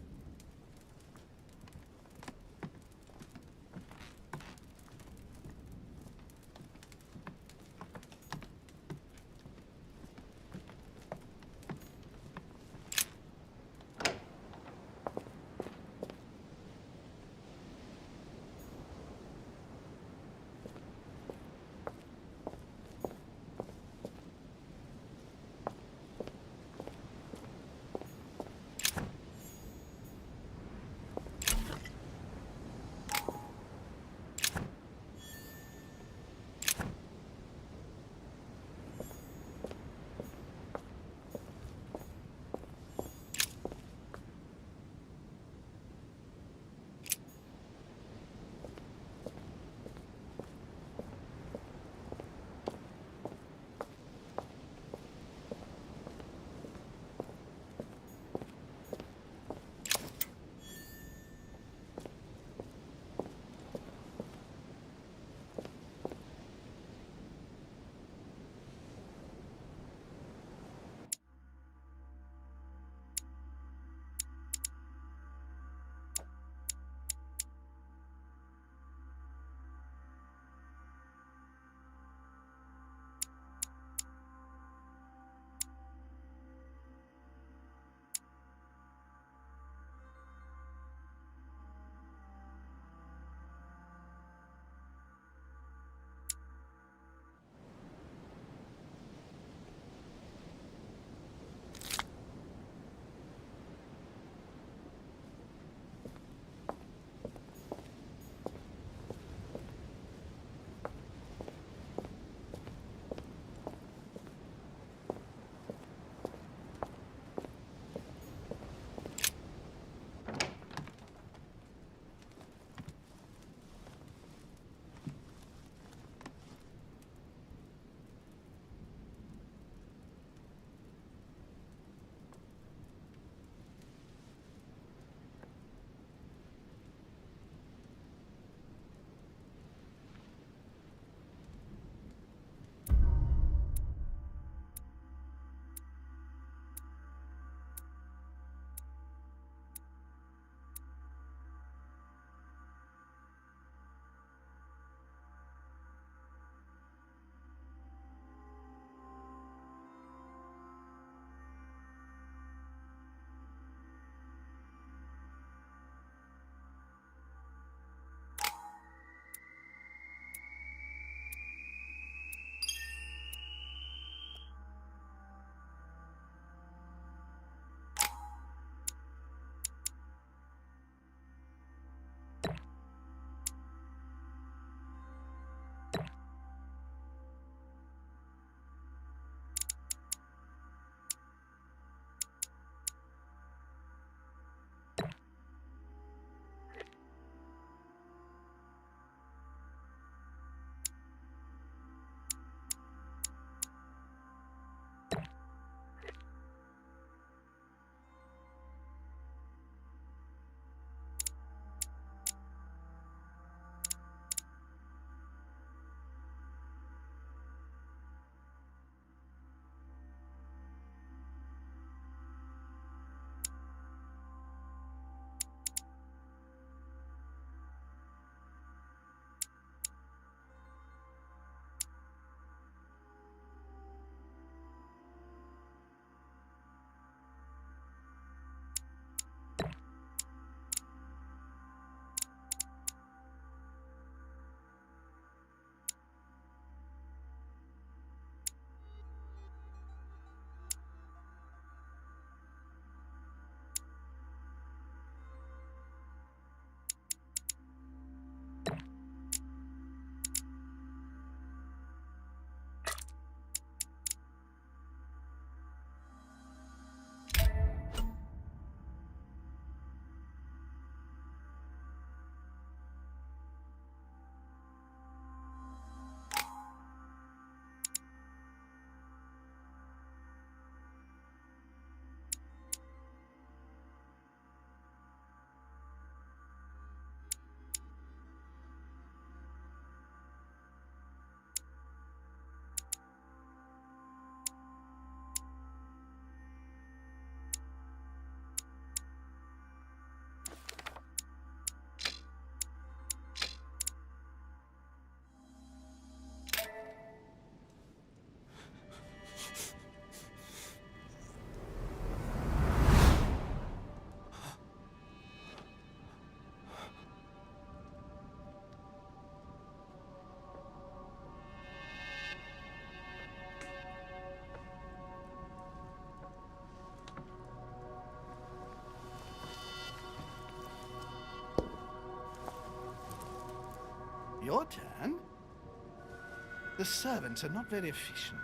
K: The servants are not very efficient.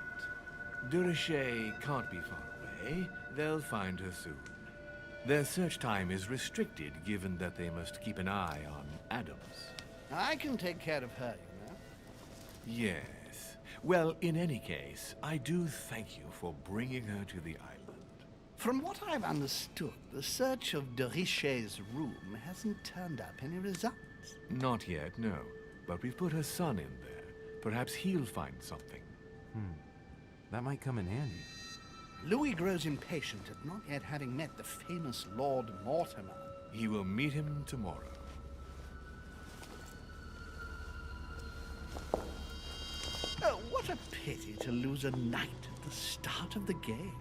H: De Richet can't be far away. They'll find her soon. Their search time is restricted, given that they must keep an eye on Adams.
K: I can take care of her, you know.
H: Yes. Well, in any case, I do thank you for bringing her to the island.
K: From what I've understood, the search of de Richet's room hasn't turned up any results.
H: Not yet, no. But we've put her son in there. Perhaps he'll find something.
I: That might come in handy.
K: Louis grows impatient at not yet having met the famous Lord Mortimer.
H: He will meet him tomorrow.
K: Oh, what a pity to lose a knight at the start of the game.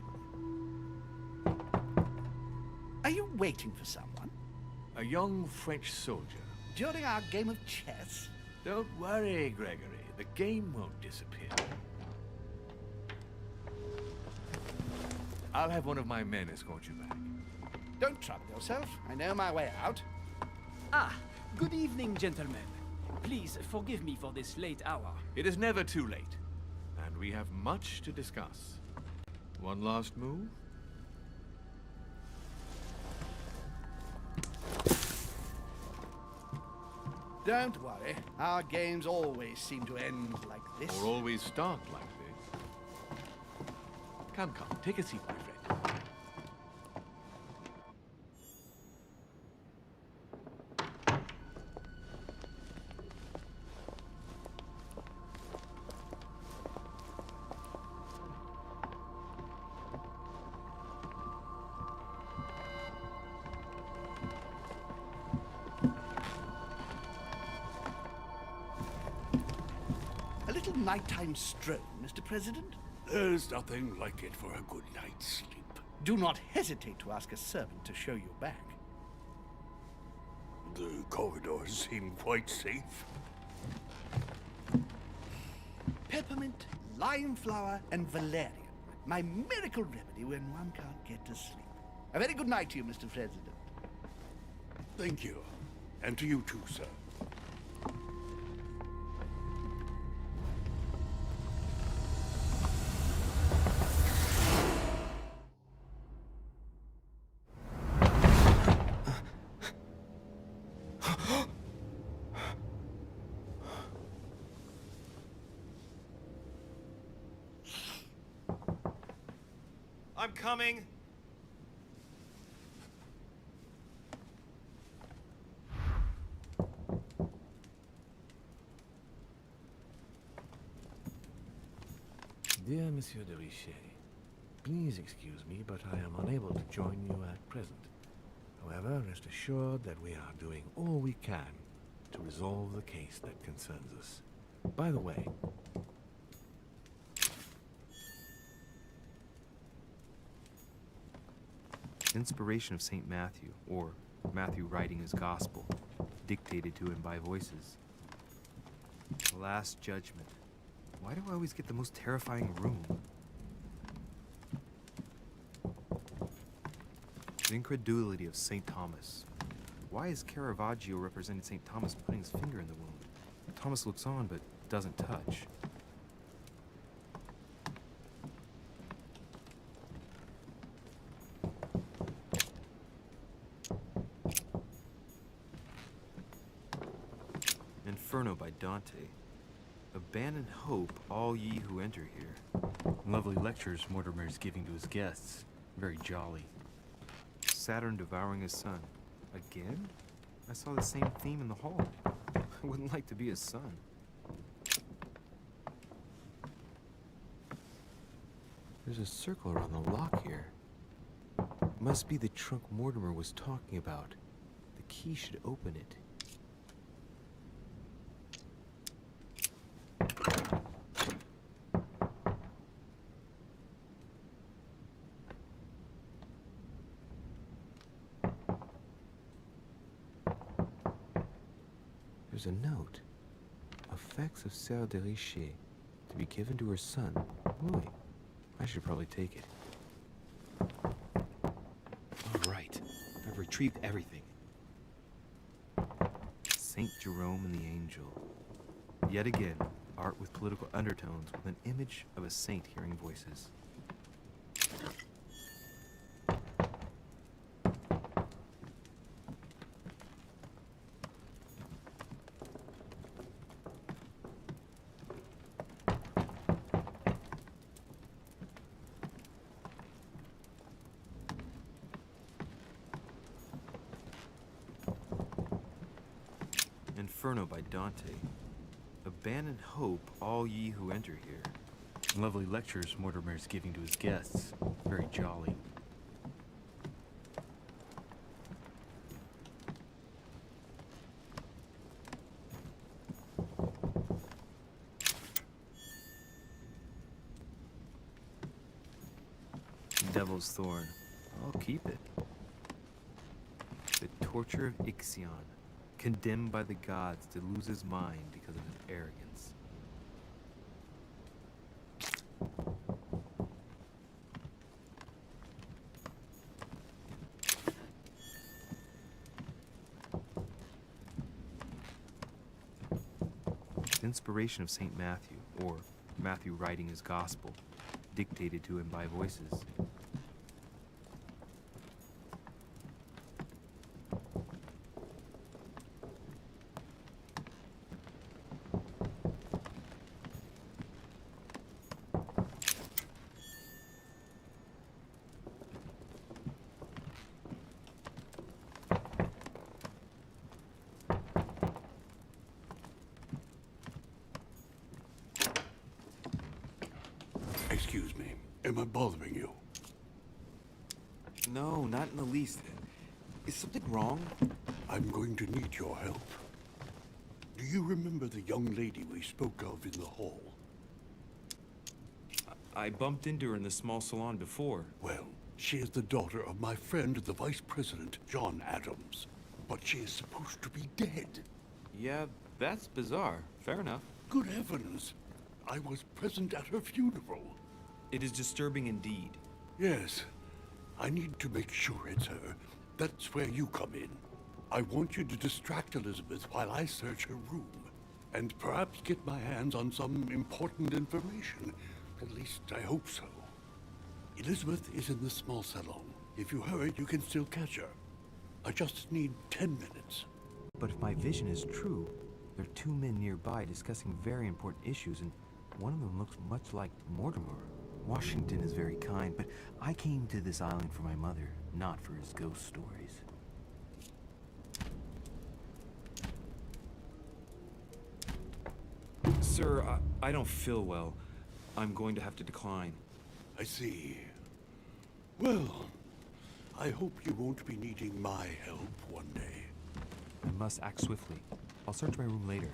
K: Are you waiting for someone?
H: A young French soldier.
K: During our game of chess?
H: Don't worry, Gregory. The game won't disappear. I'll have one of my men escort you back.
K: Don't trouble yourself. I know my way out.
M: Ah, good evening, gentlemen. Please forgive me for this late hour.
H: It is never too late, and we have much to discuss. One last move?
K: Don't worry. Our games always seem to end like this.
H: Or always start like this. Come, take a seat, my friend.
K: A little nighttime stroll, Mr. President?
J: There's nothing like it for a good night's sleep.
K: Do not hesitate to ask a servant to show you back.
J: The corridors seem quite safe.
K: Peppermint, lime flower, and valerian. My miracle remedy when one can't get to sleep. A very good night to you, Mr. President.
J: Thank you. And to you too, sir.
I: I'm coming.
H: Dear Monsieur de Richet, please excuse me, but I am unable to join you at present. However, rest assured that we are doing all we can to resolve the case that concerns us. By the way,
E: Inspiration of St. Matthew, or Matthew writing his gospel, dictated to him by voices. The Last Judgment. Why do I always get the most terrifying room? The incredulity of St. Thomas. Why is Caravaggio representing St. Thomas putting his finger in the wound? Thomas looks on but doesn't touch. Inferno by Dante. Abandon hope, all ye who enter here.
I: Lovely lectures Mortimer's giving to his guests. Very jolly.
E: Saturn devouring his son. Again? I saw the same theme in the hall. I wouldn't like to be his son. There's a circle around the lock here. Must be the trunk Mortimer was talking about. The key should open it. There's a note. Effects of Sœur de Richet to be given to her son. Wait, I should probably take it. All right, I've retrieved everything. Saint Jerome and the Angel. Yet again, art with political undertones with an image of a saint hearing voices. Inferno by Dante. Abandon hope, all ye who enter here. Lovely lectures Mortimer's giving to his guests. Very jolly. Devil's Thorn. I'll keep it. The torture of Ixion. Condemned by the gods to lose his mind because of his arrogance. The inspiration of St. Matthew, or Matthew writing his gospel, dictated to him by voices.
J: Excuse me, am I bothering you?
E: No, not in the least. Is something wrong?
J: I'm going to need your help. Do you remember the young lady we spoke of in the hall?
E: I bumped into her in the small salon before.
J: Well, she is the daughter of my friend, the Vice President, John Adams. But she is supposed to be dead.
E: Yeah, that's bizarre. Fair enough.
J: Good heavens! I was present at her funeral.
E: It is disturbing indeed.
J: Yes. I need to make sure it's her. That's where you come in. I want you to distract Elizabeth while I search her room. And perhaps get my hands on some important information. At least I hope so. Elizabeth is in the small salon. If you hurry, you can still catch her. I just need 10 minutes.
E: But if my vision is true, there are two men nearby discussing very important issues, and one of them looks much like Mortimer. Washington is very kind, but I came to this island for my mother, not for his ghost stories. Sir, I don't feel well. I'm going to have to decline.
J: I see. Well, I hope you won't be needing my help one day.
E: I must act swiftly. I'll search my room later.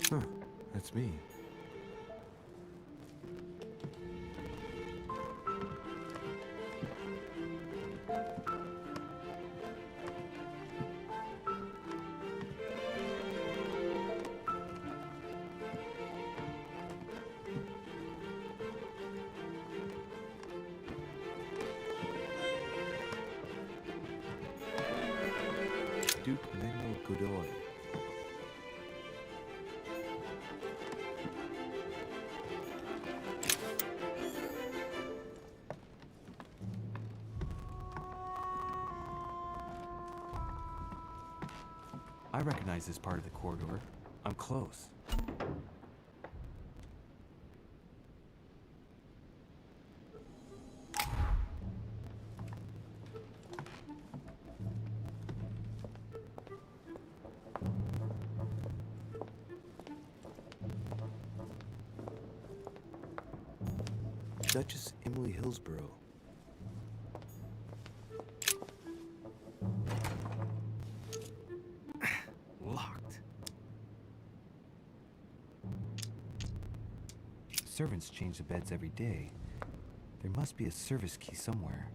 E: Huh, that's me. Duke Manuel Godoy. I recognize this part of the corridor. I'm close. Duchess Emily Hillsborough. Locked. Servants change the beds every day. There must be a service key somewhere.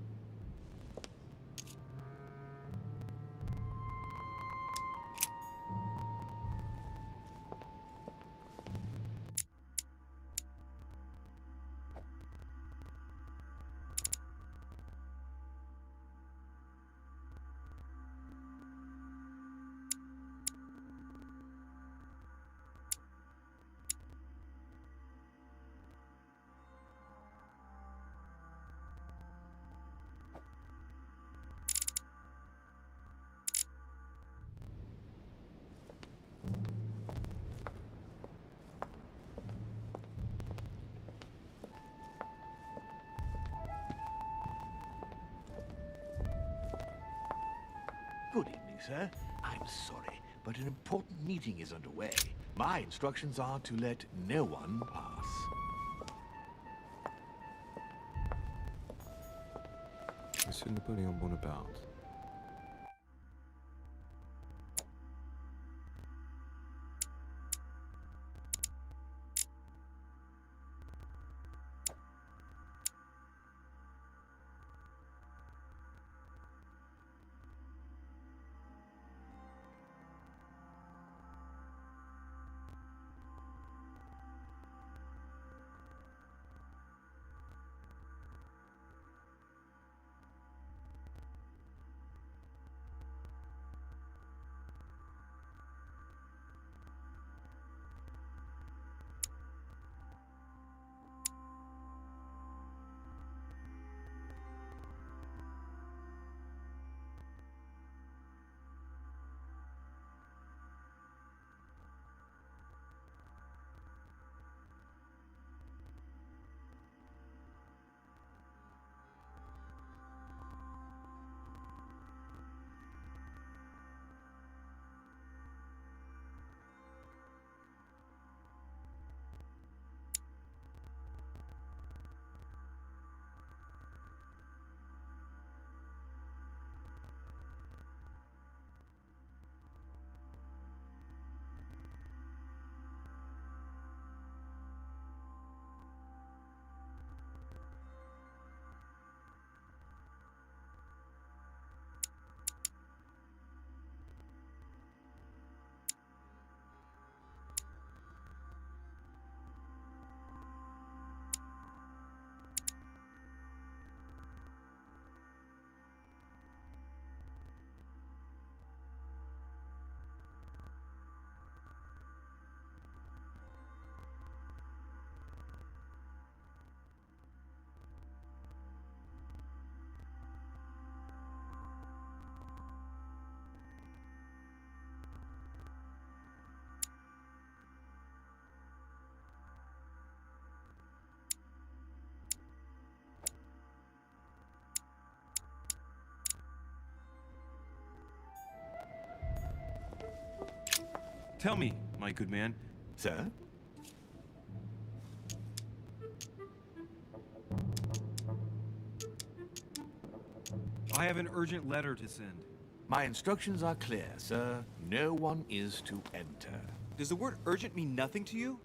H: sir. I'm sorry, but an important meeting is underway. My instructions are to let no one pass.
E: Monsieur Napoléon Bonaparte.
I: Tell me, my good man.
H: Sir?
I: I have an urgent letter to send.
H: My instructions are clear, sir. No one is to enter.
I: Does the word urgent mean nothing to you?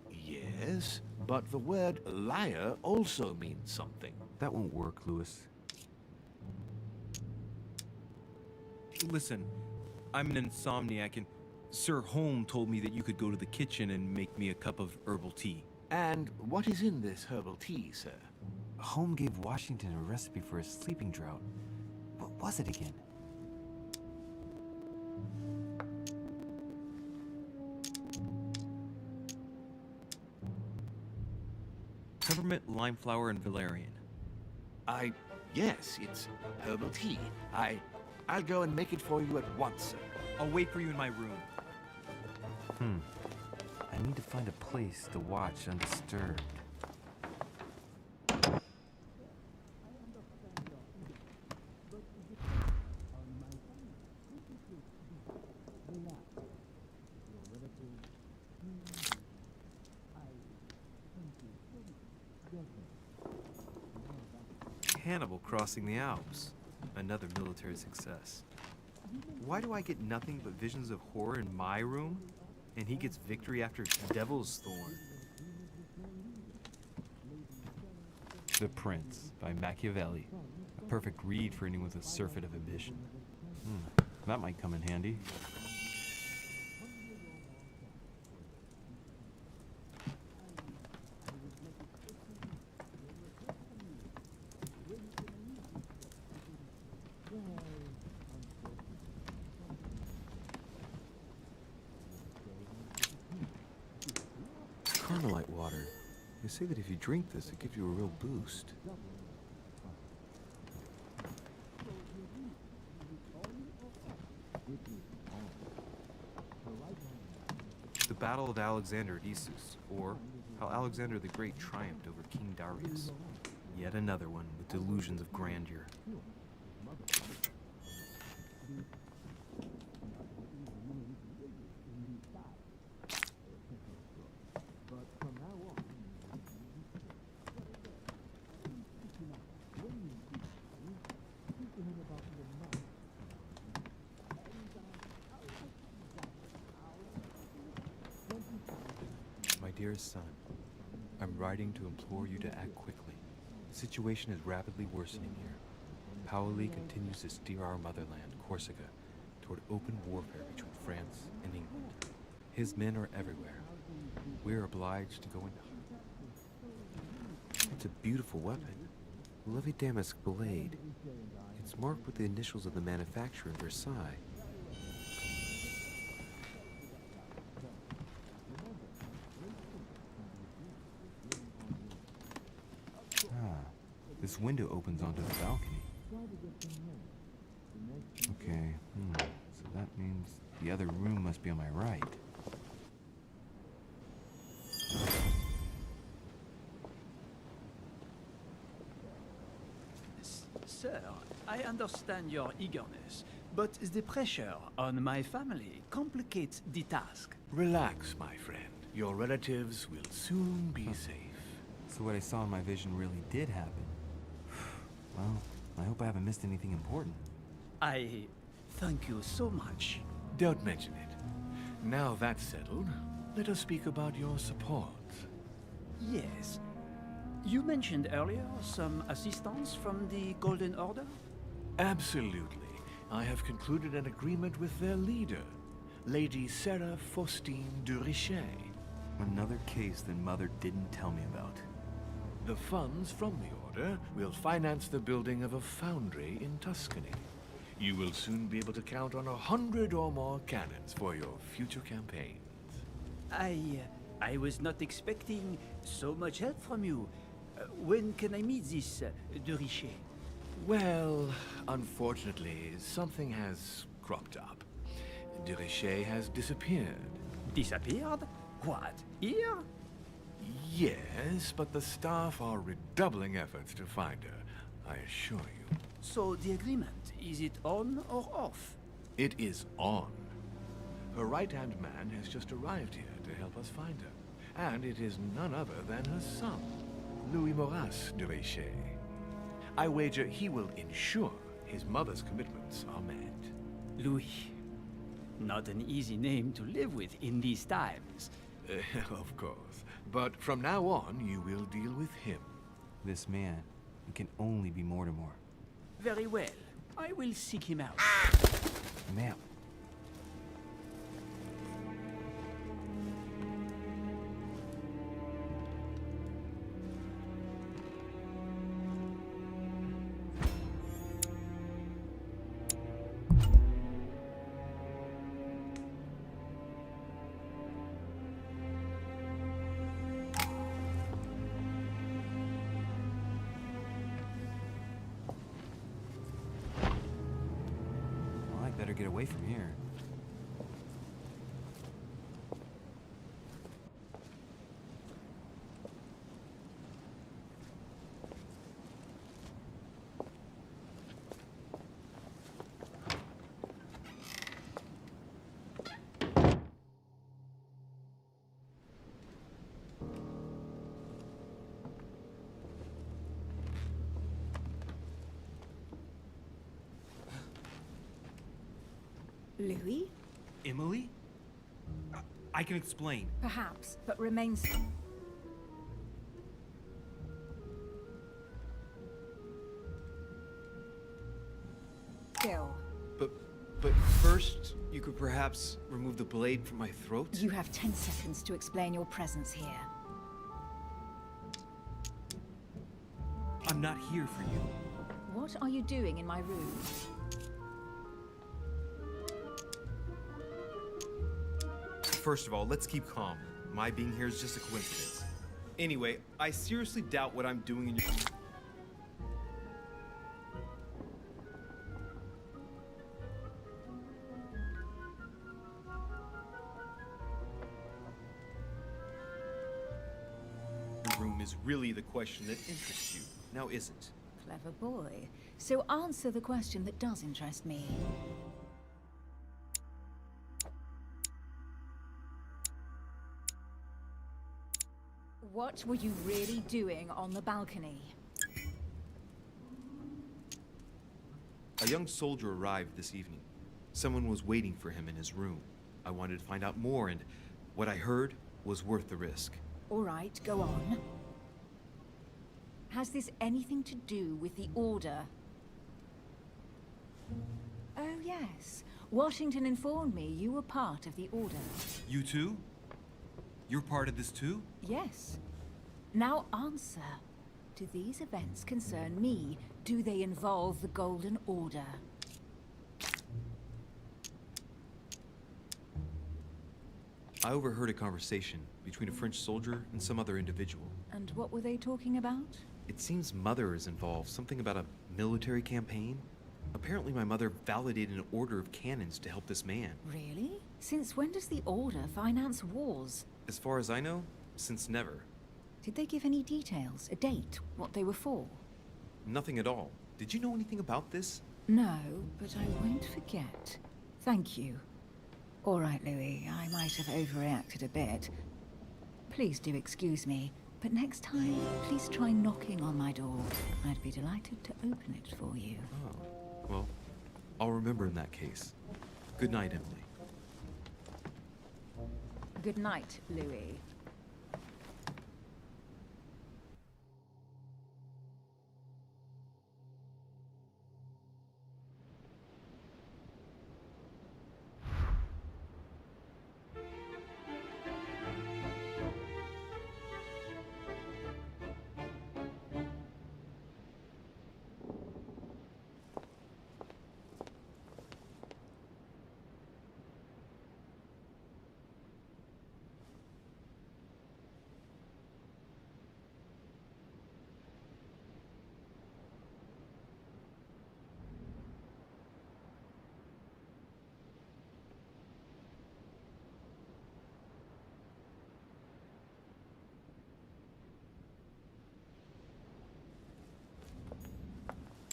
H: Yes, but the word liar also means something.
E: That won't work, Louis.
I: Listen, I'm an insomniac and Sir Holm told me that you could go to the kitchen and make me a cup of herbal tea.
H: And what is in this herbal tea, sir?
E: Holm gave Washington a recipe for a sleeping draught. What was it again?
I: Peppermint, lime flower, and valerian.
H: Yes, it's herbal tea. I'll go and make it for you at once, sir.
I: I'll wait for you in my room.
E: I need to find a place to watch undisturbed.
I: Hannibal crossing the Alps. Another military success. Why do I get nothing but visions of horror in my room? And he gets victory after Devil's Thorn.
E: The Prince by Machiavelli. A perfect read for anyone with a surfeit of ambition. That might come in handy. Carmelite water. They say that if you drink this, it gives you a real boost.
I: The Battle of Alexander at Issus, or how Alexander the Great triumphed over King Darius. Yet another one with delusions of grandeur.
E: dearest son, I'm writing to implore you to act quickly. The situation is rapidly worsening here. Paoli continues to steer our motherland, Corsica, toward open warfare between France and England. His men are everywhere. We're obliged to go in. It's a beautiful weapon. A lovely damask blade. It's marked with the initials of the manufacturer in Versailles. This window opens onto the balcony. Okay, so that means the other room must be on my right.
M: Sir, I understand your eagerness, but the pressure on my family complicates the task.
H: Relax, my friend. Your relatives will soon be safe.
E: So what I saw in my vision really did happen. Well, I hope I haven't missed anything important.
M: I thank you so much.
H: Don't mention it. Now that's settled, let us speak about your support.
M: Yes. You mentioned earlier some assistance from the Golden Order?
H: Absolutely. I have concluded an agreement with their leader, Lady Sarah Faustine de Richet.
E: Another case that Mother didn't tell me about.
H: The funds from the order will finance the building of a foundry in Tuscany. You will soon be able to count on 100 or more cannons for your future campaigns.
M: I was not expecting so much help from you. When can I meet this de Richet?
H: Well, unfortunately, something has cropped up. De Richet has disappeared.
M: Disappeared? What, here?
H: Yes, but the staff are redoubling efforts to find her, I assure you.
M: So the agreement, is it on or off?
H: It is on. Her right-hand man has just arrived here to help us find her. And it is none other than her son, Louis Maurice de Richet. I wager he will ensure his mother's commitments are met.
M: Louis. Not an easy name to live with in these times.
H: Of course. But from now on, you will deal with him.
E: This man, it can only be Mortimer.
M: Very well. I will seek him out.
E: Ma'am. Better get away from here.
F: Louis?
I: Emily? I can explain.
F: Perhaps, but remains... Still.
I: But first, you could perhaps remove the blade from my throat?
F: You have 10 seconds to explain your presence here.
I: I'm not here for you.
F: What are you doing in my room?
I: First of all, let's keep calm. My being here is just a coincidence. Anyway, I seriously doubt what I'm doing in your... room is really the question that interests you, now isn't?
F: Clever boy. So answer the question that does interest me. What were you really doing on the balcony?
I: A young soldier arrived this evening. Someone was waiting for him in his room. I wanted to find out more, and what I heard was worth the risk.
F: All right, go on. Has this anything to do with the Order? Oh, yes. Washington informed me you were part of the Order.
I: You too? You're part of this too?
F: Yes. Now answer. Do these events concern me? Do they involve the Golden Order?
I: I overheard a conversation between a French soldier and some other individual.
F: And what were they talking about?
I: It seems Mother is involved, something about a military campaign. Apparently my mother validated an order of cannons to help this man.
F: Really? Since when does the Order finance wars?
I: As far as I know, since never.
F: Did they give any details? A date? What they were for?
I: Nothing at all. Did you know anything about this?
F: No, but I won't forget. Thank you. All right, Louis, I might have overreacted a bit. Please do excuse me, but next time, please try knocking on my door. I'd be delighted to open it for you.
I: Oh, well, I'll remember in that case. Good night, Emily.
F: Good night, Louis.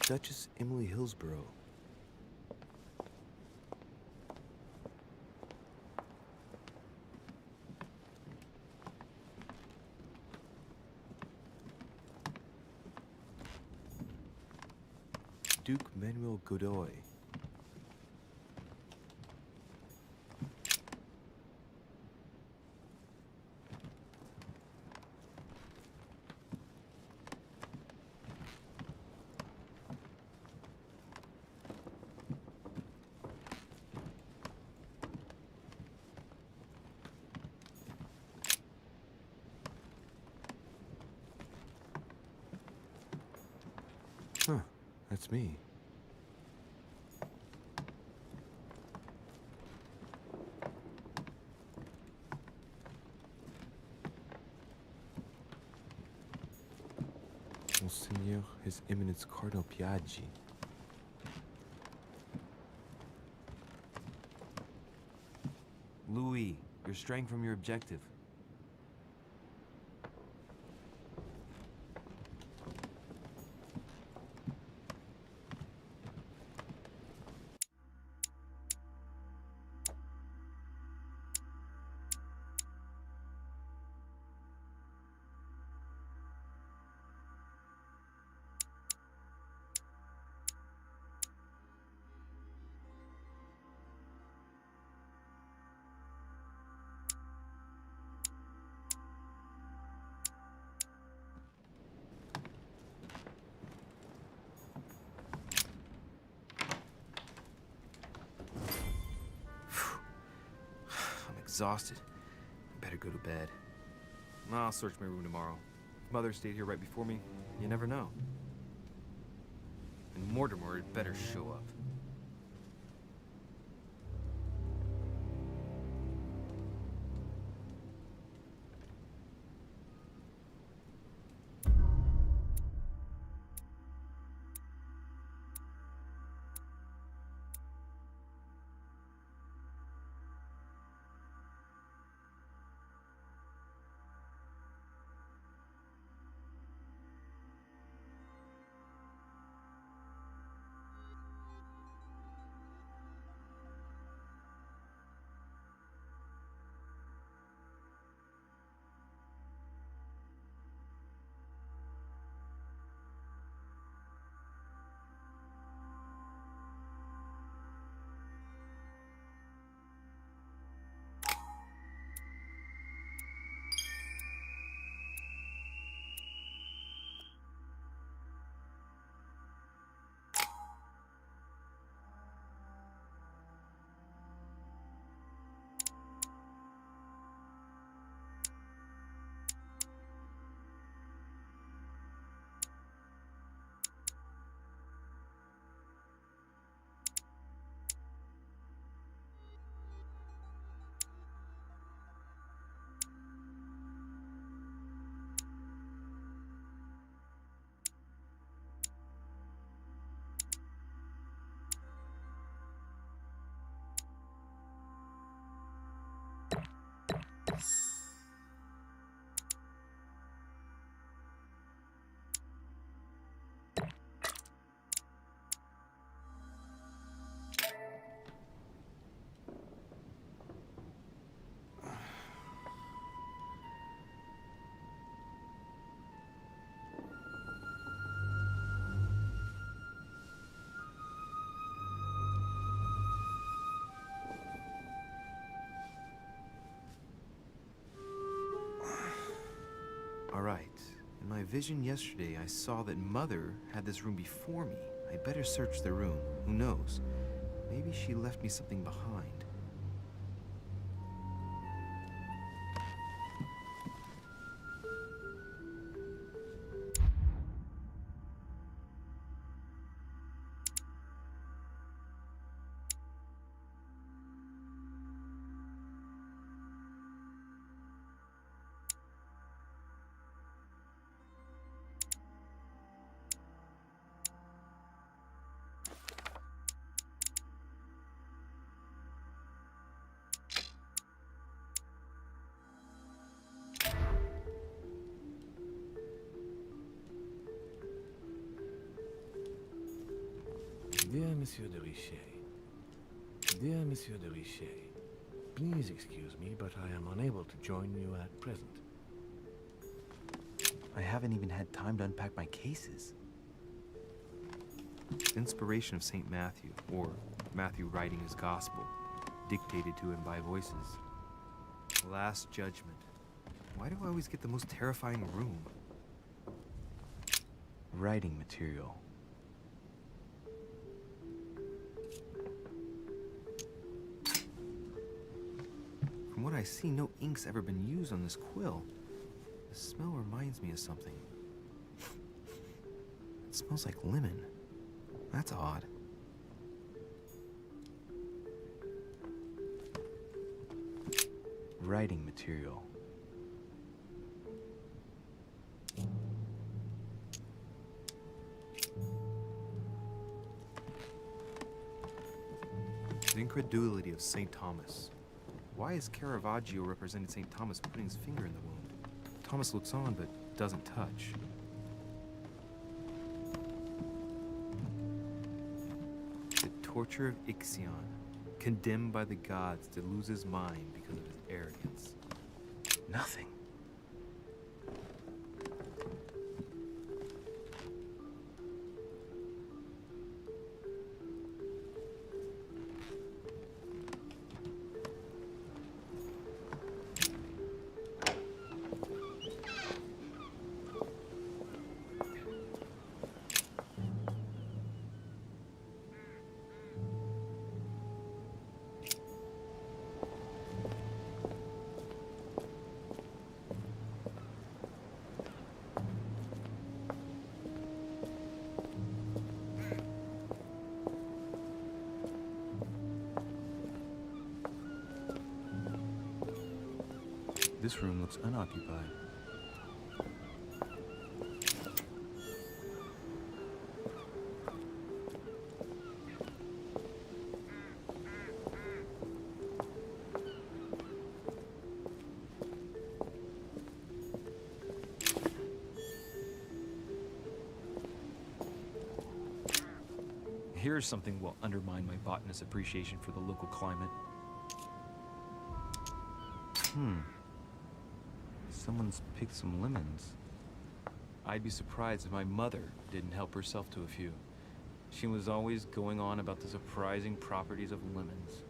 E: Duchess Emily Hillsborough. Duke Manuel Godoy. Huh, that's me. Monseigneur, His Eminence Cardinal Piaggi.
N: Louis, you're straying from your objective.
I: Exhausted. Better go to bed. I'll search my room tomorrow. If Mother stayed here right before me, you never know. And Mortimer had better show up.
E: Alright. In my vision yesterday, I saw that Mother had this room before me. I'd better search the room. Who knows? Maybe she left me something behind.
H: Dear Monsieur de Richet, dear Monsieur de Richet, please excuse me, but I am unable to join you at present.
E: I haven't even had time to unpack my cases. Inspiration of St. Matthew, or Matthew writing his gospel, dictated to him by voices. Last Judgment. Why do I always get the most terrifying room? Writing material. From what I see, no ink's ever been used on this quill. The smell reminds me of something. It smells like lemon. That's odd. Writing material. The incredulity of St. Thomas. Why is Caravaggio representing St. Thomas putting his finger in the wound? Thomas looks on but doesn't touch. The torture of Ixion, condemned by the gods to lose his mind because of his arrogance. Nothing. This room looks unoccupied.
N: Here's something will undermine my botanist's appreciation for the local climate.
E: Someone's picked some lemons.
N: I'd be surprised if my mother didn't help herself to a few. She was always going on about the surprising properties of lemons.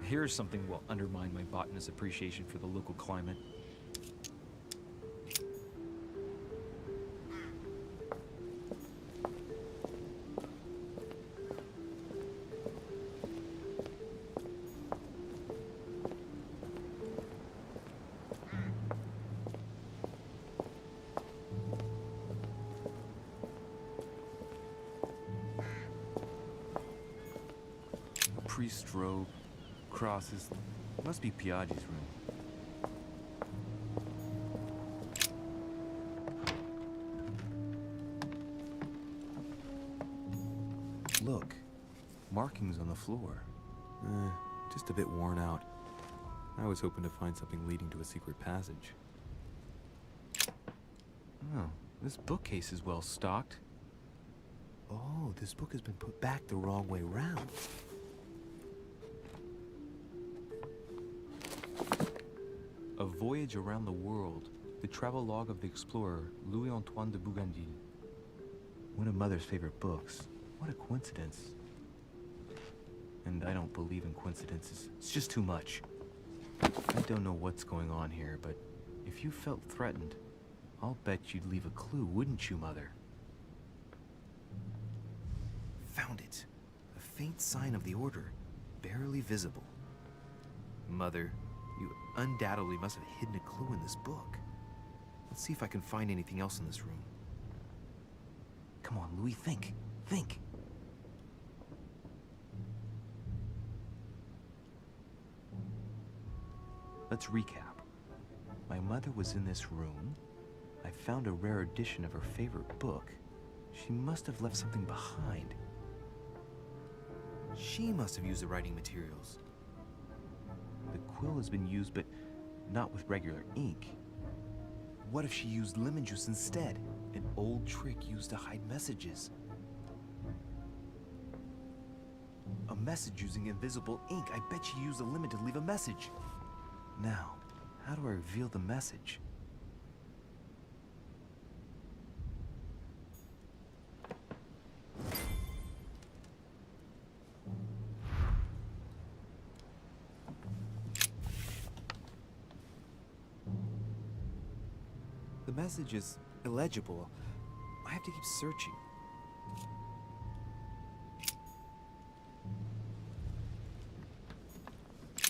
N: Here's something will undermine my botanist's appreciation for the local climate.
E: Priest robe, crosses. Must be Piaggi's room. Look, markings on the floor. Just a bit worn out. I was hoping to find something leading to a secret passage. Oh, this bookcase is well stocked. Oh, this book has been put back the wrong way round. A Voyage Around the World, the travelogue of the explorer Louis-Antoine de Bougainville. One of Mother's favorite books. What a coincidence. And I don't believe in coincidences. It's just too much. I don't know what's going on here, but if you felt threatened, I'll bet you'd leave a clue, wouldn't you, Mother?
I: Found it. A faint sign of the order, barely visible. Mother, you undoubtedly must have hidden a clue in this book. Let's see if I can find anything else in this room.
E: Come on, Louis, think. Think. Let's recap. My mother was in this room. I found a rare edition of her favorite book. She must have left something behind.
I: She must have used the writing materials.
E: The quill has been used, but not with regular ink.
I: What if she used lemon juice instead? An old trick used to hide messages. A message using invisible ink. I bet she used a lemon to leave a message.
E: Now, how do I reveal the message?
I: The message is illegible. I have to keep searching.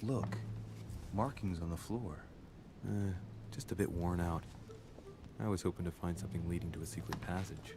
E: Look, markings on the floor.
I: Just a bit worn out. I was hoping to find something leading to a secret passage.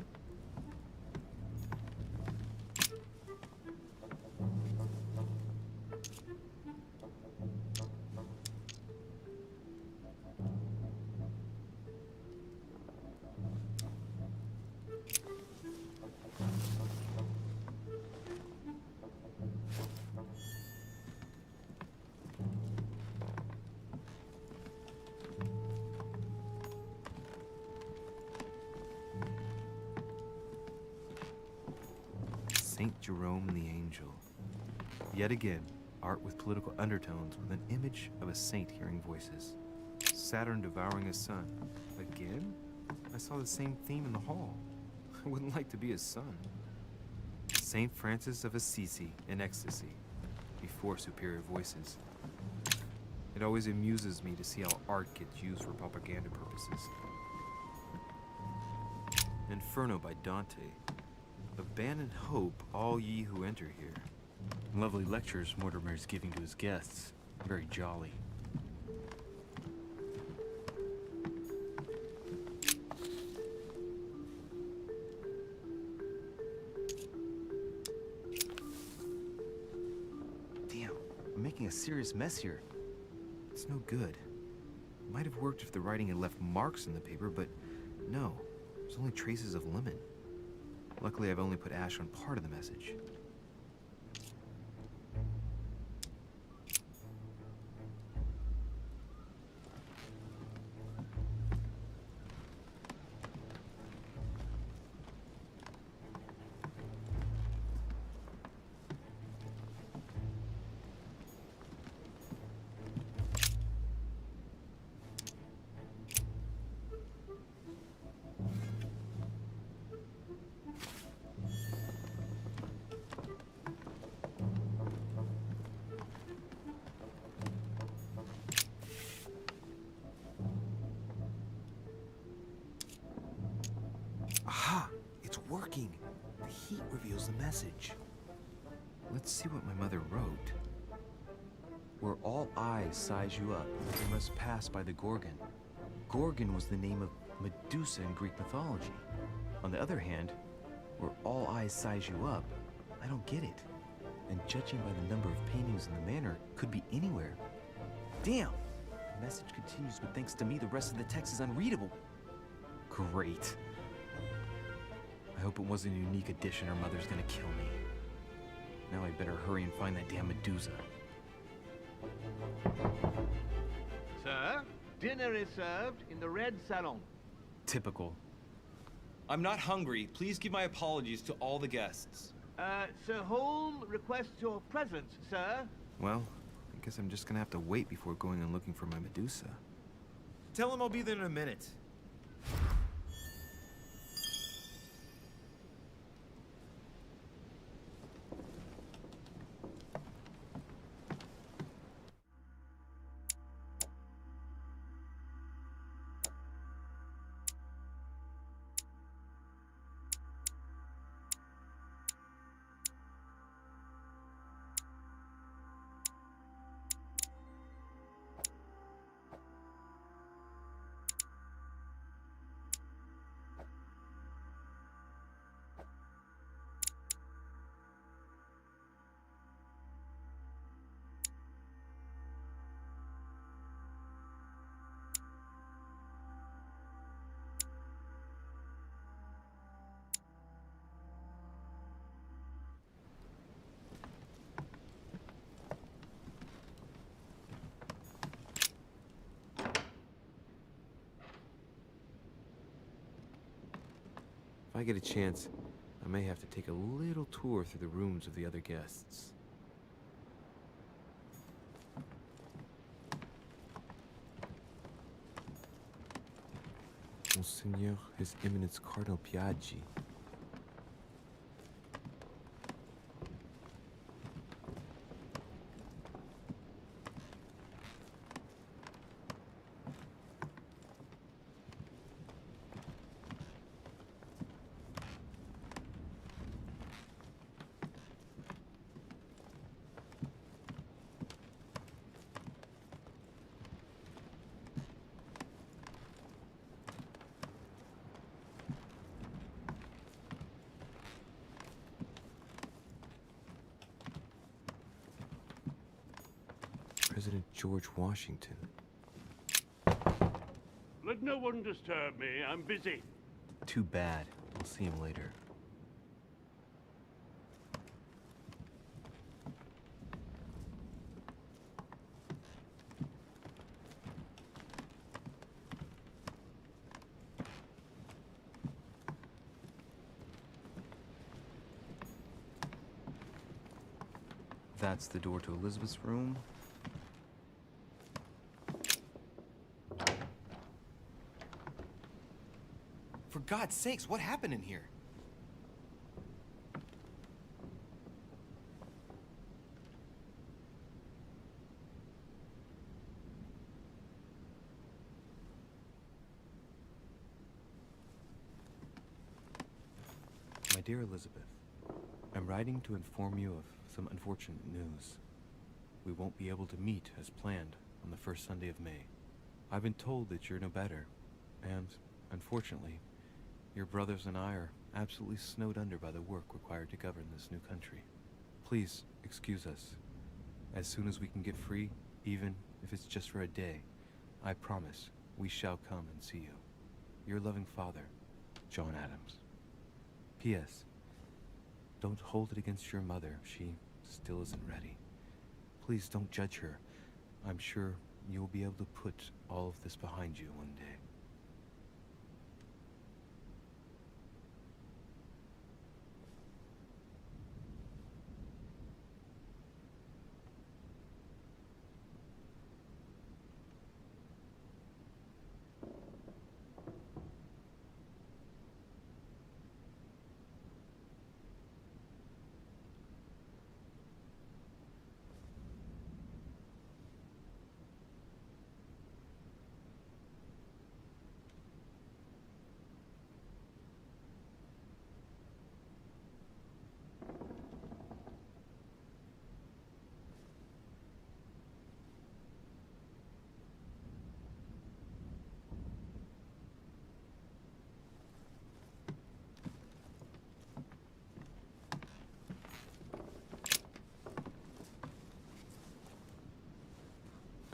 I: Saint Jerome the Angel. Yet again, art with political undertones with an image of a saint hearing voices. Saturn devouring his son. Again? I saw the same theme in the hall. I wouldn't like to be his son. Saint Francis of Assisi in ecstasy, before superior voices. It always amuses me to see how art gets used for propaganda purposes. Inferno by Dante. Abandon hope, all ye who enter here.
E: Lovely lectures Mortimer's giving to his guests. Very jolly.
I: Damn, I'm making a serious mess here. It's no good. Might have worked if the writing had left marks in the paper, but no. There's only traces of lemon. Luckily, I've only put ash on part of the message. Aha! It's working! The heat reveals the message. Let's see what my mother wrote.
E: Where all eyes size you up, you must pass by the Gorgon. Gorgon was the name of Medusa in Greek mythology. On the other hand, where all eyes size you up, I don't get it. And judging by the number of paintings in the manor, could be anywhere.
I: Damn! The message continues, but thanks to me, the rest of the text is unreadable.
E: Great. I hope it wasn't a unique edition or Mother's gonna kill me. Now I better hurry and find that damn Medusa.
O: Sir, dinner is served in the red salon.
E: Typical.
I: I'm not hungry. Please give my apologies to all the guests.
O: Sir Holm requests your presence, sir.
I: Well, I guess I'm just gonna have to wait before going and looking for my Medusa.
D: Tell him I'll be there in a minute.
E: If I get a chance, I may have to take a little tour through the rooms of the other guests. Monseigneur, His Eminence Cardinal Piaggi. President George Washington.
J: Let no one disturb me. I'm busy.
E: Too bad. We'll see him later. That's the door to Elizabeth's room.
I: For God's sakes, what happened in here?
E: My dear Elizabeth, I'm writing to inform you of some unfortunate news. We won't be able to meet as planned on the first Sunday of May. I've been told that you're no better, and, unfortunately, your brothers and I are absolutely snowed under by the work required to govern this new country. Please excuse us. As soon as we can get free, even if it's just for a day, I promise we shall come and see you. Your loving father, John Adams. P.S. Don't hold it against your mother. She still isn't ready. Please don't judge her. I'm sure you'll be able to put all of this behind you one day.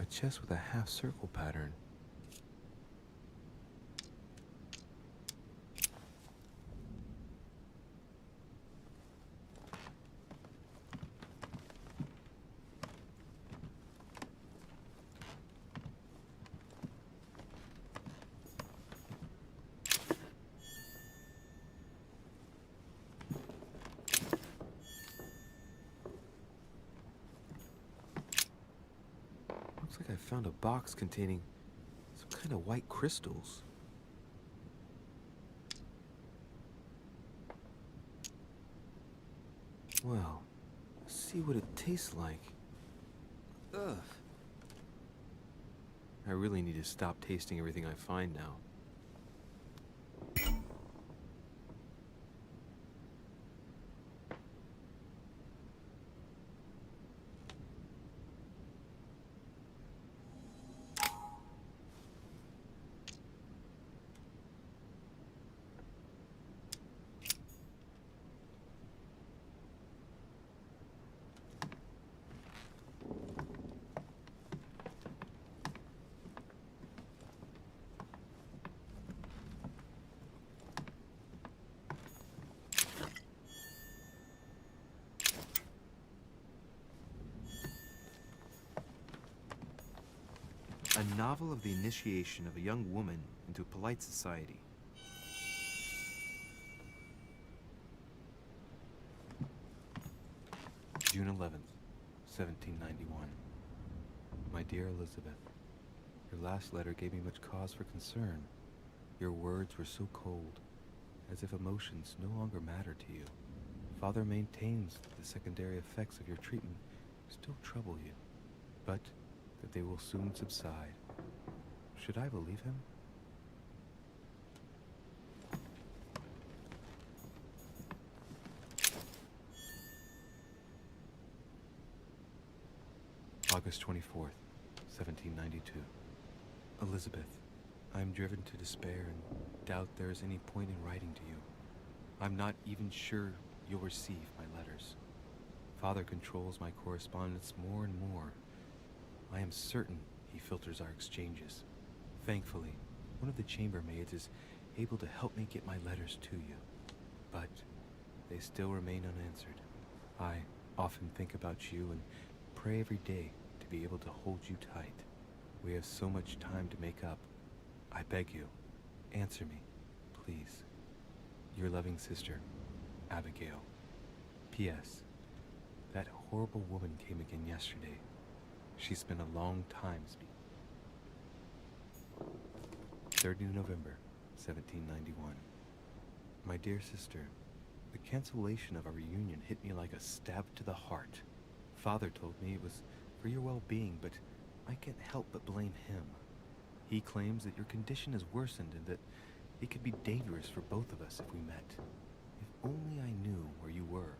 E: A chest with a half-circle pattern. Looks like I found a box containing some kind of white crystals. Well, let's see what it tastes like. Ugh. I really need to stop tasting everything I find now. A novel of the initiation of a young woman into polite society. June 11th, 1791. My dear Elizabeth, your last letter gave me much cause for concern. Your words were so cold, as if emotions no longer matter to you. Father maintains that the secondary effects of your treatment still trouble you, but that they will soon subside. Should I believe him? August 24th, 1792. Elizabeth, I am driven to despair and doubt there is any point in writing to you. I'm not even sure you'll receive my letters. Father controls my correspondence more and more. I am certain he filters our exchanges. Thankfully, one of the chambermaids is able to help me get my letters to you, but they still remain unanswered. I often think about you and pray every day to be able to hold you tight. We have so much time to make up. I beg you, answer me, please. Your loving sister, Abigail. P.S. That horrible woman came again yesterday. She's been a long time speaking. 3rd November, 1791. My dear sister, the cancellation of our reunion hit me like a stab to the heart. Father told me it was for your well-being, but I can't help but blame him. He claims that your condition has worsened and that it could be dangerous for both of us if we met. If only I knew where you were.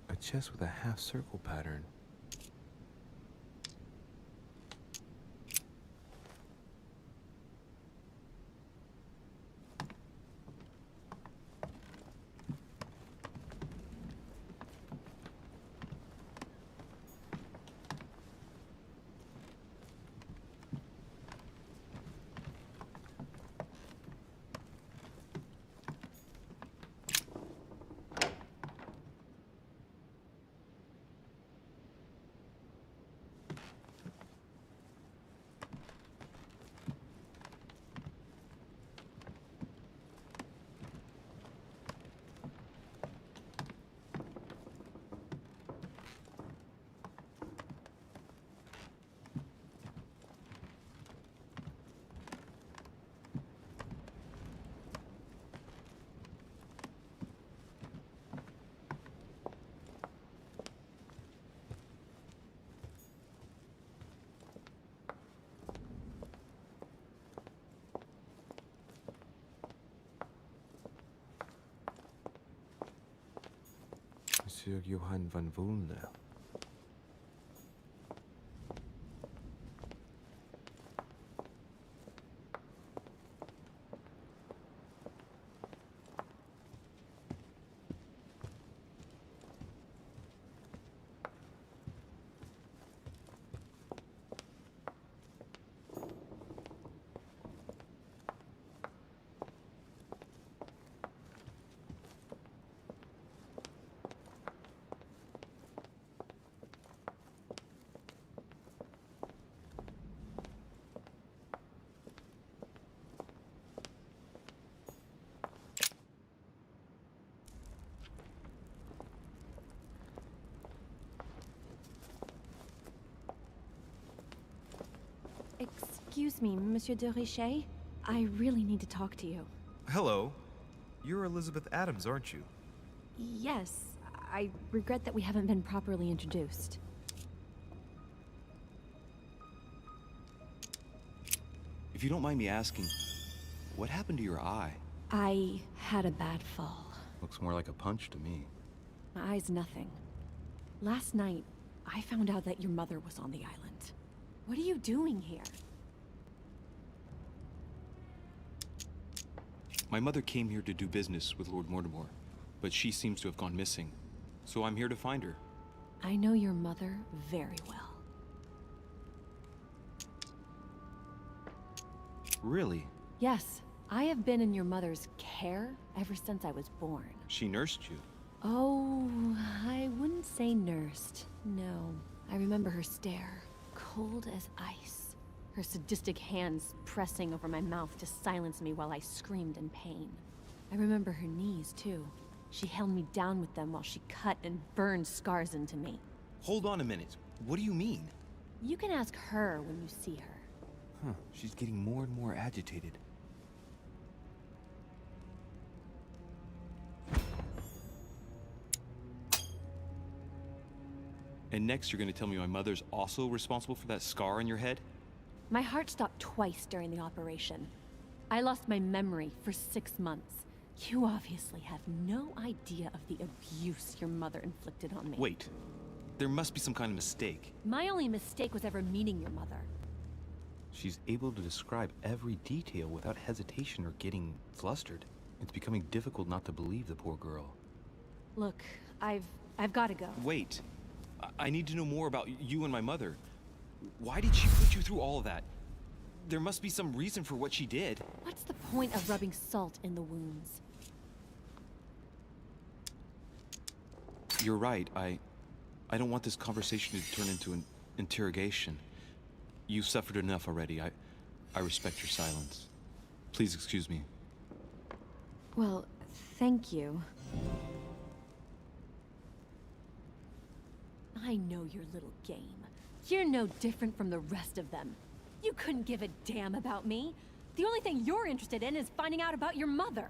E: A chest with a half-circle pattern. Monsieur Johann van Vulner.
L: Excuse me, Monsieur de Richet. I really need to talk to you.
I: Hello. You're Elizabeth Adams, aren't you?
L: Yes, I regret that we haven't been properly introduced.
P: If you don't mind me asking, what happened to your eye?
L: I had a bad fall.
E: Looks more like a punch to me.
L: My eye's nothing. Last night, I found out that your mother was on the island. What are you doing here?
P: My mother came here to do business with Lord Mortimer, but she seems to have gone missing. So I'm here to find her.
L: I know your mother very well.
P: Really?
L: Yes, I have been in your mother's care ever since I was born.
P: She nursed you.
L: Oh, I wouldn't say nursed. No, I remember her stare, cold as ice. Her sadistic hands pressing over my mouth to silence me while I screamed in pain. I remember her knees, too. She held me down with them while she cut and burned scars into me.
P: Hold on a minute. What do you mean?
L: You can ask her when you see her.
P: Huh, she's getting more and more agitated. And next you're gonna tell me my mother's also responsible for that scar on your head?
L: My heart stopped twice during the operation. I lost my memory for 6 months. You obviously have no idea of the abuse your mother inflicted on me.
P: Wait. There must be some kind of mistake.
L: My only mistake was ever meeting your mother.
P: She's able to describe every detail without hesitation or getting flustered. It's becoming difficult not to believe the poor girl.
L: Look, I've got to go.
P: Wait. I need to know more about you and my mother. Why did she put you through all of that? There must be some reason for what she did.
L: What's the point of rubbing salt in the wounds?
P: You're right. I don't want this conversation to turn into an interrogation. You've suffered enough already. I respect your silence. Please excuse me.
L: Well, thank you. I know your little game. You're no different from the rest of them. You couldn't give a damn about me. The only thing you're interested in is finding out about your mother.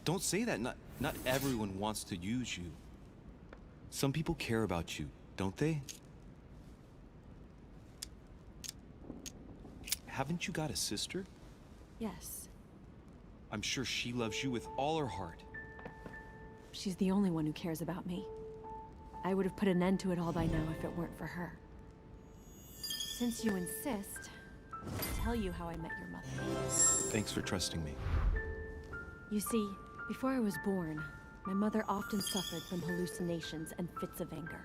P: Don't say that. Not everyone wants to use you. Some people care about you, don't they? Haven't you got a sister?
L: Yes.
P: I'm sure she loves you with all her heart.
L: She's the only one who cares about me. I would have put an end to it all by now if it weren't for her. Since you insist, I'll tell you how I met your mother.
P: Thanks for trusting me.
L: You see, before I was born, my mother often suffered from hallucinations and fits of anger.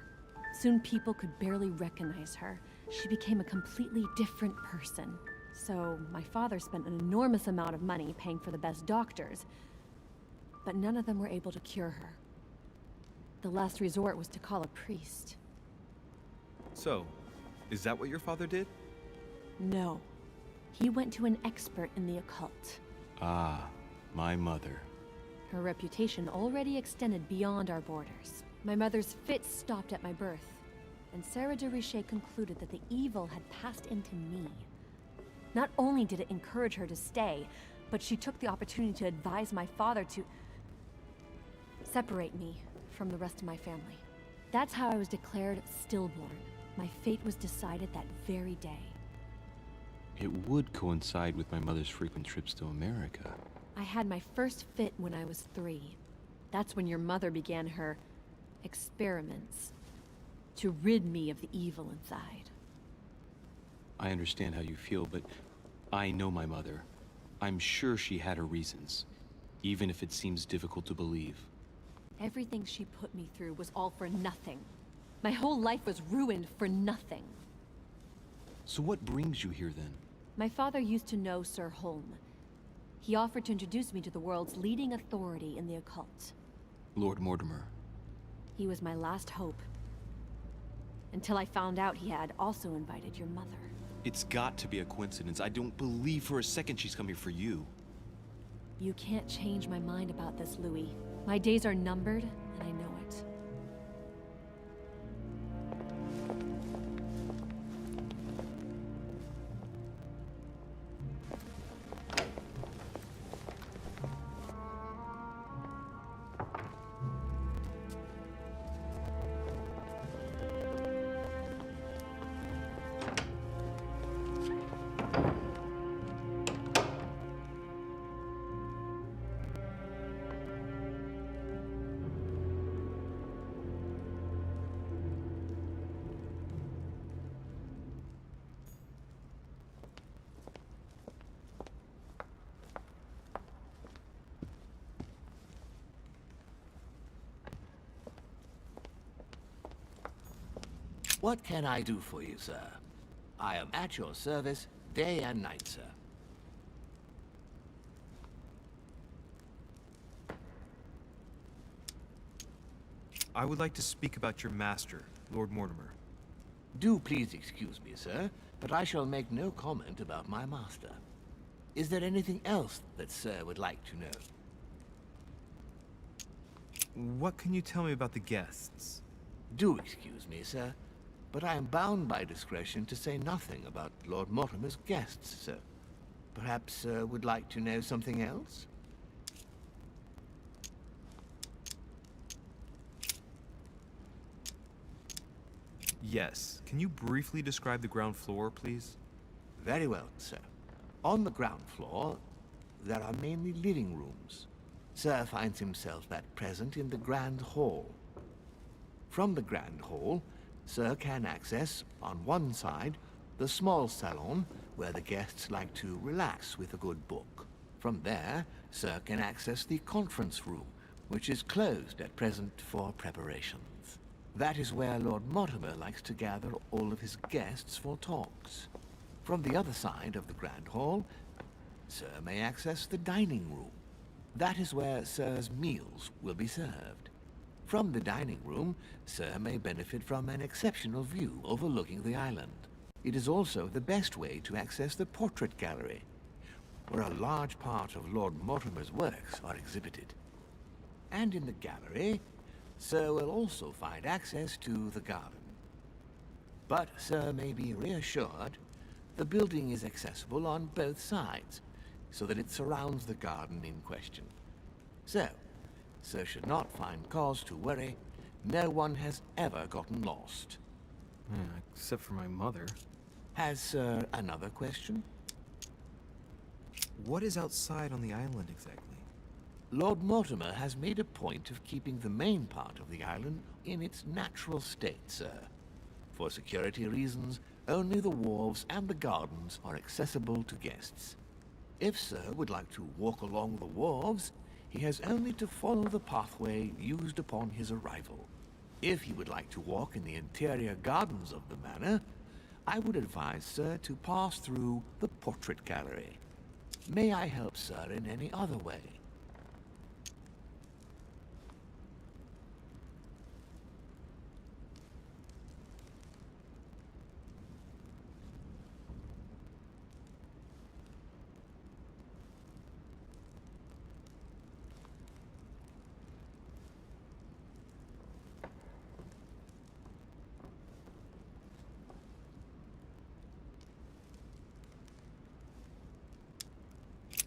L: Soon people could barely recognize her. She became a completely different person. So my father spent an enormous amount of money paying for the best doctors, but none of them were able to cure her. The last resort was to call a priest.
P: So, is that what your father did?
L: No. He went to an expert in the occult.
P: Ah, my mother.
L: Her reputation already extended beyond our borders. My mother's fits stopped at my birth, and Sarah de Richet concluded that the evil had passed into me. Not only did it encourage her to stay, but she took the opportunity to advise my father to separate me from the rest of my family. That's how I was declared stillborn. My fate was decided that very day.
P: It would coincide with my mother's frequent trips to America.
L: I had my first fit when I was 3. That's when your mother began her experiments to rid me of the evil inside.
P: I understand how you feel, but I know my mother. I'm sure she had her reasons, even if it seems difficult to believe.
L: Everything she put me through was all for nothing. My whole life was ruined for nothing.
P: So what brings you here then?
L: My father used to know Sir Holm. He offered to introduce me to the world's leading authority in the occult.
P: Lord Mortimer.
L: He was my last hope. Until I found out he had also invited your mother.
P: It's got to be a coincidence. I don't believe for a second she's coming for you.
L: You can't change my mind about this, Louis. My days are numbered, and I know it.
H: What can I do for you, sir? I am at your service day and night, sir.
I: I would like to speak about your master, Lord Mortimer.
H: Do please excuse me, sir, but I shall make no comment about my master. Is there anything else that sir would like to know?
I: What can you tell me about the guests?
H: Do excuse me, sir, but I am bound by discretion to say nothing about Lord Mortimer's guests, sir. Perhaps sir would like to know something else?
I: Yes. Can you briefly describe the ground floor, please?
H: Very well, sir. On the ground floor, there are mainly living rooms. Sir finds himself at present in the Grand Hall. From the Grand Hall, Sir can access, on one side, the small salon, where the guests like to relax with a good book. From there, Sir can access the conference room, which is closed at present for preparations. That is where Lord Mortimer likes to gather all of his guests for talks. From the other side of the Grand Hall, Sir may access the dining room. That is where Sir's meals will be served. From the dining room, Sir may benefit from an exceptional view overlooking the island. It is also the best way to access the portrait gallery, where a large part of Lord Mortimer's works are exhibited. And in the gallery, Sir will also find access to the garden. But Sir may be reassured the building is accessible on both sides, so that it surrounds the garden in question. So, Sir should not find cause to worry. No one has ever gotten lost.
I: Except for my mother.
H: Has Sir another question?
I: What is outside on the island exactly?
H: Lord Mortimer has made a point of keeping the main part of the island in its natural state, sir. For security reasons, only the wharves and the gardens are accessible to guests. If Sir would like to walk along the wharves, he has only to follow the pathway used upon his arrival. If he would like to walk in the interior gardens of the manor, I would advise Sir to pass through the portrait gallery. May I help Sir in any other way?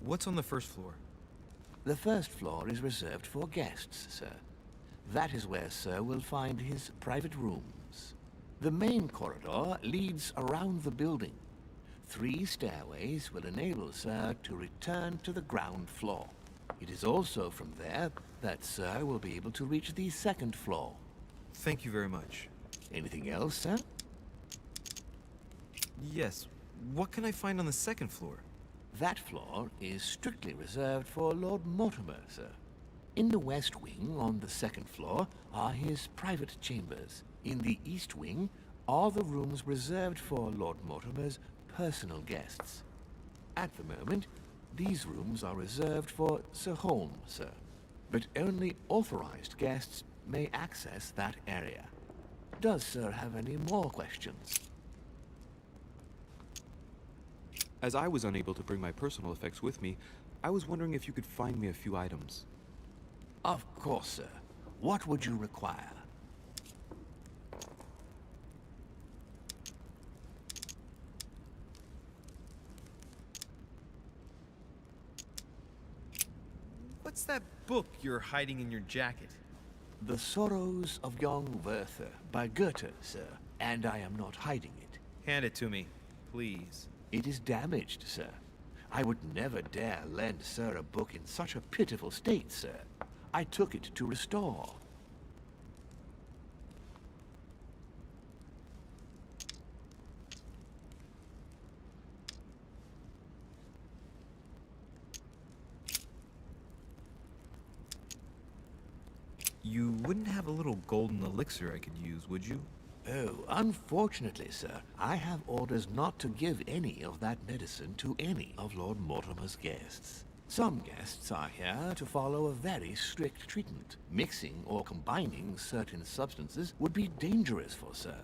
I: What's on the first floor?
H: The first floor is reserved for guests, sir. That is where Sir will find his private rooms. The main corridor leads around the building. 3 stairways will enable Sir to return to the ground floor. It is also from there that Sir will be able to reach the second floor.
I: Thank you very much.
H: Anything else, sir?
I: Yes. What can I find on the second floor?
H: That floor is strictly reserved for Lord Mortimer, sir. In the west wing on the second floor are his private chambers. In the east wing are the rooms reserved for Lord Mortimer's personal guests. At the moment, these rooms are reserved for Sir Holmes, sir. But only authorized guests may access that area. Does Sir have any more questions?
P: As I was unable to bring my personal effects with me, I was wondering if you could find me a few items.
H: Of course, sir. What would you require?
I: What's that book you're hiding in your jacket?
H: The Sorrows of Young Werther by Goethe, sir. And I am not hiding it.
I: Hand it to me, please.
H: It is damaged, sir. I would never dare lend Sir a book in such a pitiful state, sir. I took it to restore.
I: You wouldn't have a little golden elixir I could use, would you?
H: Oh, unfortunately, sir, I have orders not to give any of that medicine to any of Lord Mortimer's guests. Some guests are here to follow a very strict treatment. Mixing or combining certain substances would be dangerous for sir.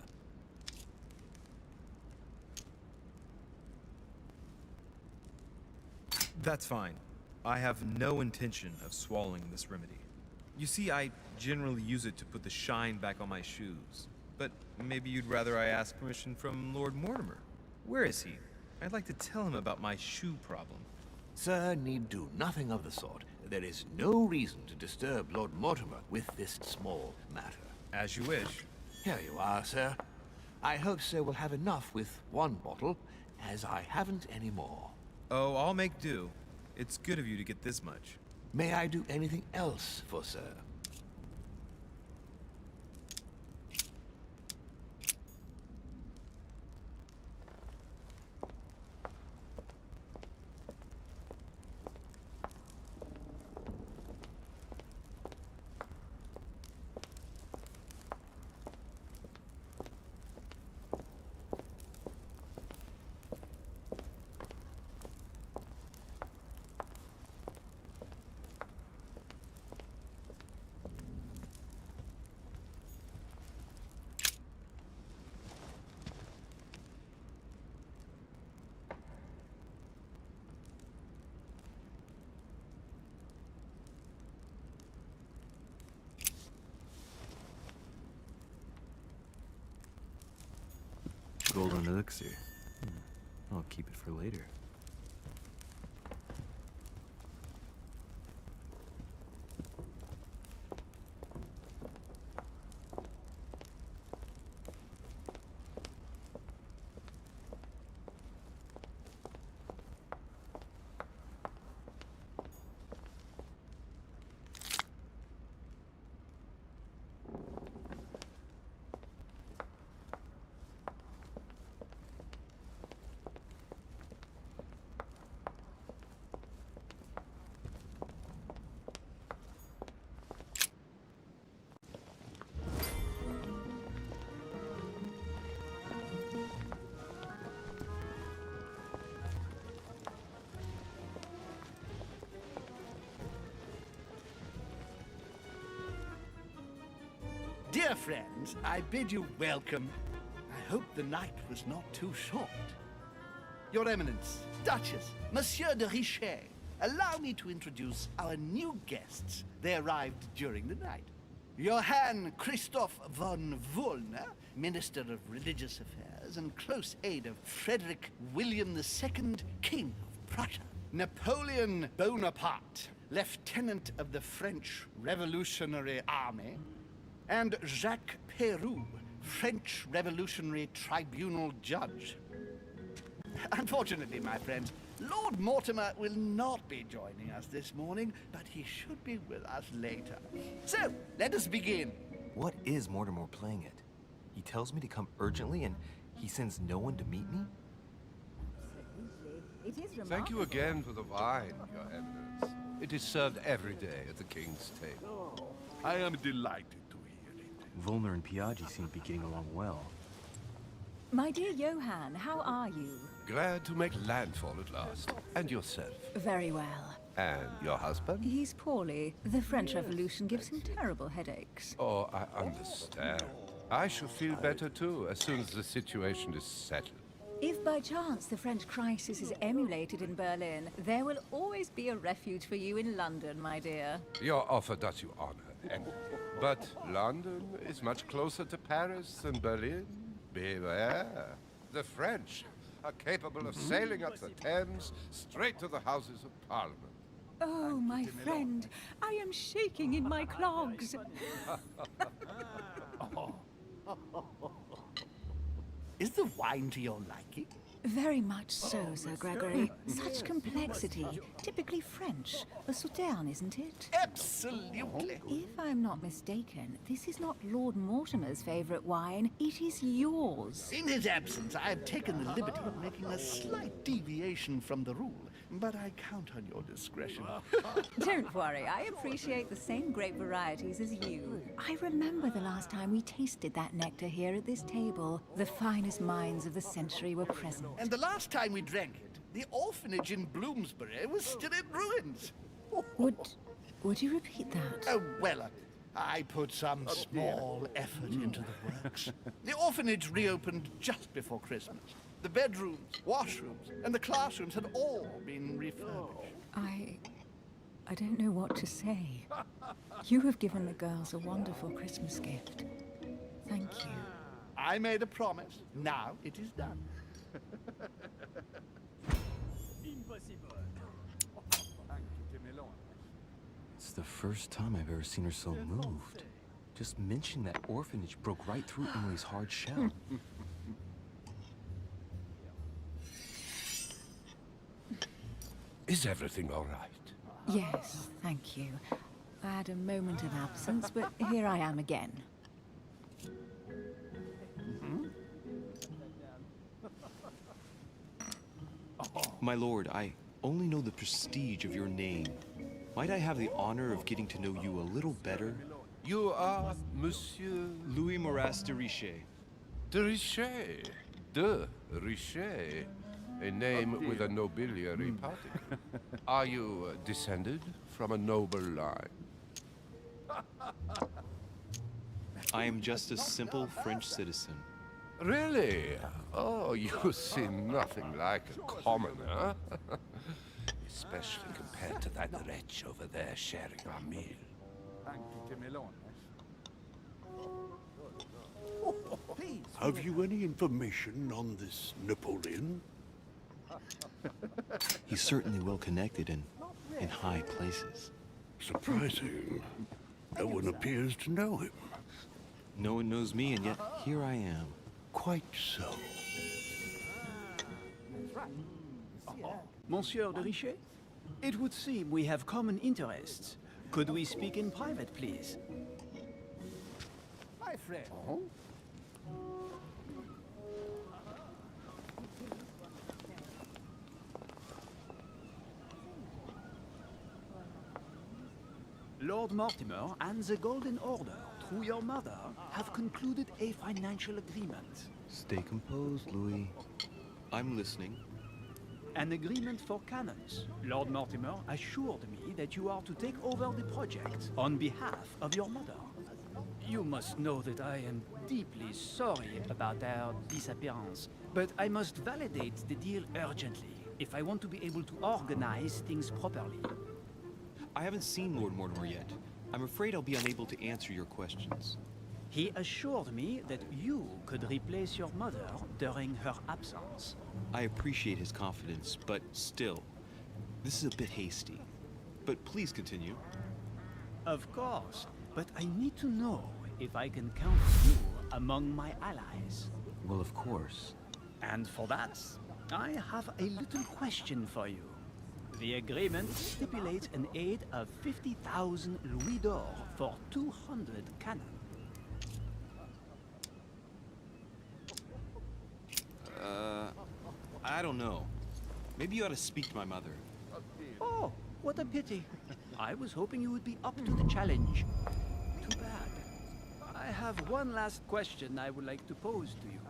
I: That's fine. I have no intention of swallowing this remedy. You see, I generally use it to put the shine back on my shoes. But maybe you'd rather I ask permission from Lord Mortimer. Where is he? I'd like to tell him about my shoe problem.
H: Sir need do nothing of the sort. There is no reason to disturb Lord Mortimer with this small matter.
I: As you wish.
H: Here you are, sir. I hope sir will have enough with one bottle, as I haven't any more.
I: Oh, I'll make do. It's good of you to get this much.
H: May I do anything else for sir?
N: Golden elixir. I'll keep it for later.
K: Dear friends, I bid you welcome. I hope the night was not too short. Your Eminence, Duchess, Monsieur de Richet, allow me to introduce our new guests. They arrived during the night. Johann Christoph von Wollner, Minister of Religious Affairs and close aide of Frederick William II, King of Prussia. Napoleon Bonaparte, Lieutenant of the French Revolutionary Army. And Jacques Peroux, French Revolutionary Tribunal Judge. Unfortunately, my friends, Lord Mortimer will not be joining us this morning, but he should be with us later. So, let us begin.
E: What is Mortimer playing at? He tells me to come urgently and he sends no one to meet me?
Q: Thank you again for the wine, Your Eminence. It is served every day at the King's table.
G: I am delighted.
N: Volner and Piaggi seem to be getting along well.
F: My dear Johann, how are you?
Q: Glad to make landfall at last. And yourself?
F: Very well.
Q: And your husband?
F: He's poorly. The French Revolution gives him terrible headaches.
Q: Oh, I understand. I shall feel better too, as soon as the situation is settled.
F: If by chance the French crisis is emulated in Berlin, there will always be a refuge for you in London, my dear.
Q: Your offer does you honor, and but London is much closer to Paris than Berlin. Beware. The French are capable of sailing up the Thames straight to the Houses of Parliament.
F: Oh, my friend, I am shaking in my clogs.
K: Is the wine to your liking?
F: Very much so, Sir Gregory. Such complexity. Typically French. A Sauterne, isn't it?
K: Absolutely.
F: If I'm not mistaken, this is not Lord Mortimer's favorite wine. It is yours.
K: In his absence, I've taken the liberty of making a slight deviation from the rule, but I count on your discretion.
F: Don't worry, I appreciate the same grape varieties as you. I remember the last time we tasted that nectar here at this table. The finest minds of the century were present.
K: And the last time we drank it, the orphanage in Bloomsbury was still in ruins.
F: Would you repeat that?
K: Oh, well, I put some small effort into the works. The orphanage reopened just before Christmas. The bedrooms, washrooms, and the classrooms had all been refurbished.
F: I don't know what to say. You have given the girls a wonderful Christmas gift. Thank you.
K: I made a promise. Now it is done.
N: It's the first time I've ever seen her so moved. Just mentioning that orphanage broke right through Emily's hard shell.
J: Is everything all right?
F: Yes, thank you. I had a moment of absence, but here I am again.
P: My lord, I only know the prestige of your name. Might I have the honor of getting to know you a little better?
Q: You are Monsieur...
P: Louis Moras de Richet.
Q: De Richet. De Richet. A name with a nobiliary particle. Are you descended from a noble line?
P: I am just a simple French citizen.
Q: Really? Oh, you seem nothing like a commoner. Especially compared to that wretch over there sharing our meal.
J: Have you any information on this Napoleon?
P: He's certainly well connected and in high places.
J: Surprising. No one appears to know him.
P: No one knows me, and yet here I am.
J: Quite so.
M: Monsieur de Richet? It would seem we have common interests. Could we speak in private, please?
K: My friend.
M: Lord Mortimer and the Golden Order, through your mother, have concluded a financial agreement.
P: Stay composed, Louis. I'm listening.
M: An agreement for cannons. Lord Mortimer assured me that you are to take over the project on behalf of your mother. You must know that I am deeply sorry about our disappearance, but I must validate the deal urgently if I want to be able to organize things properly.
P: I haven't seen Lord Mortimer yet. I'm afraid I'll be unable to answer your questions.
M: He assured me that you could replace your mother during her absence.
P: I appreciate his confidence, but still, this is a bit hasty. But please continue.
M: Of course, but I need to know if I can count you among my allies.
N: Well, of course.
M: And for that, I have a little question for you. The agreement stipulates an aid of 50,000 louis d'or for 200 cannon.
P: I don't know. Maybe you ought to speak to my mother.
M: Oh, what a pity. I was hoping you would be up to the challenge. Too bad. I have one last question I would like to pose to you.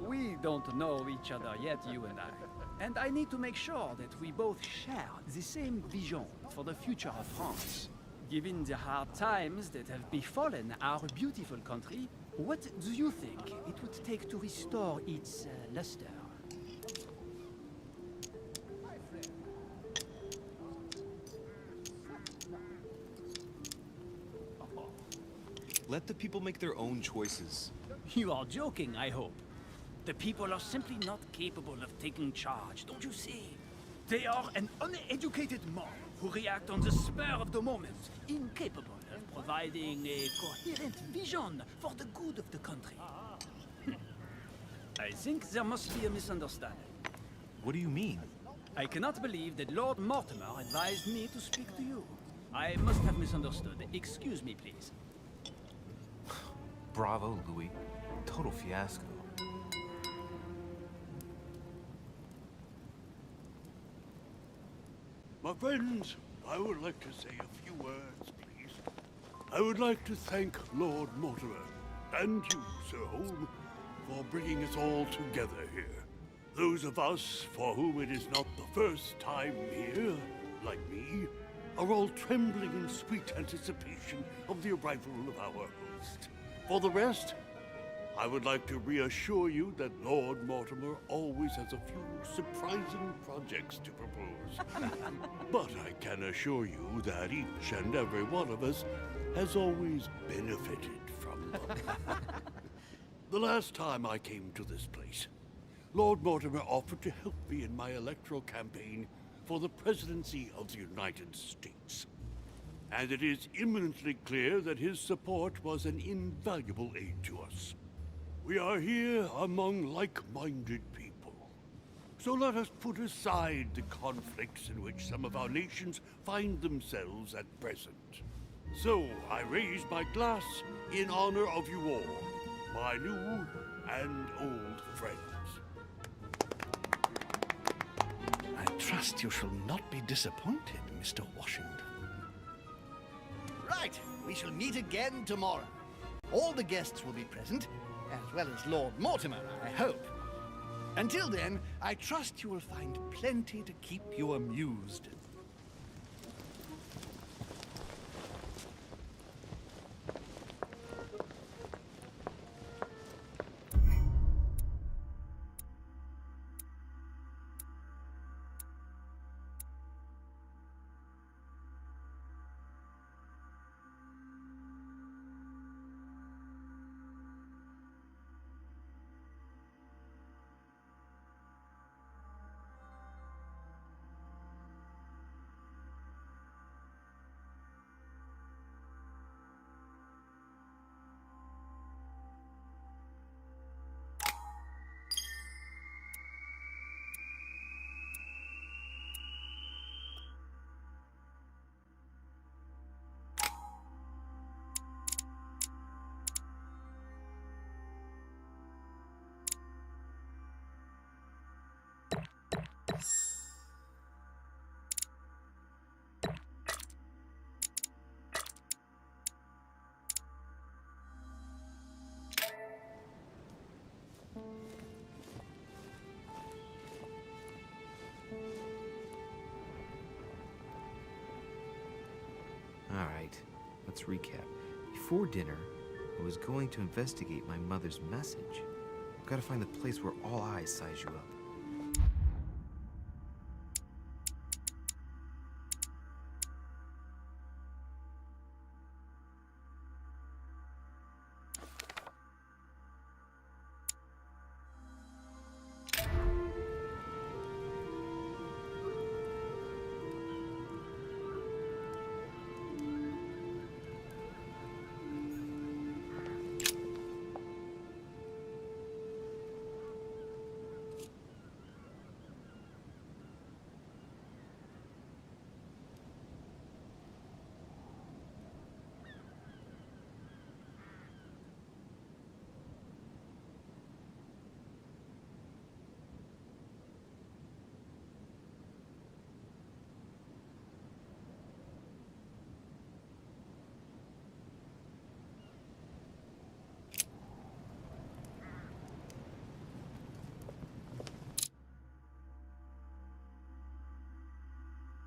M: We don't know each other yet, you and I. And I need to make sure that we both share the same vision for the future of France. Given the hard times that have befallen our beautiful country, what do you think it would take to restore its luster?
P: Let the people make their own choices.
M: You are joking, I hope. The people are simply not capable of taking charge, don't you see? They are an uneducated mob who react on the spur of the moment, incapable of providing a coherent vision for the good of the country. I think there must be a misunderstanding.
I: What do you mean?
M: I cannot believe that Lord Mortimer advised me to speak to you. I must have misunderstood. Excuse me, please.
I: Bravo, Louis. Total fiasco.
J: My friends, I would like to say a few words, please. I would like to thank Lord Mortimer and you, Sir Holm, for bringing us all together here. Those of us for whom it is not the first time here, like me, are all trembling in sweet anticipation of the arrival of our host. For the rest, I would like to reassure you that Lord Mortimer always has a few surprising projects to propose. But I can assure you that each and every one of us has always benefited from them. The last time I came to this place, Lord Mortimer offered to help me in my electoral campaign for the presidency of the United States. And it is imminently clear that his support was an invaluable aid to us. We are here among like-minded people. So let us put aside the conflicts in which some of our nations find themselves at present. So I raise my glass in honor of you all, my new and old friends.
K: I trust you shall not be disappointed, Mr. Washington. Right, we shall meet again tomorrow. All the guests will be present, as well as Lord Mortimer, I hope. Until then, I trust you will find plenty to keep you amused.
E: Alright, let's recap. Before dinner, I was going to investigate my mother's message. I've got to find the place where all eyes size you up.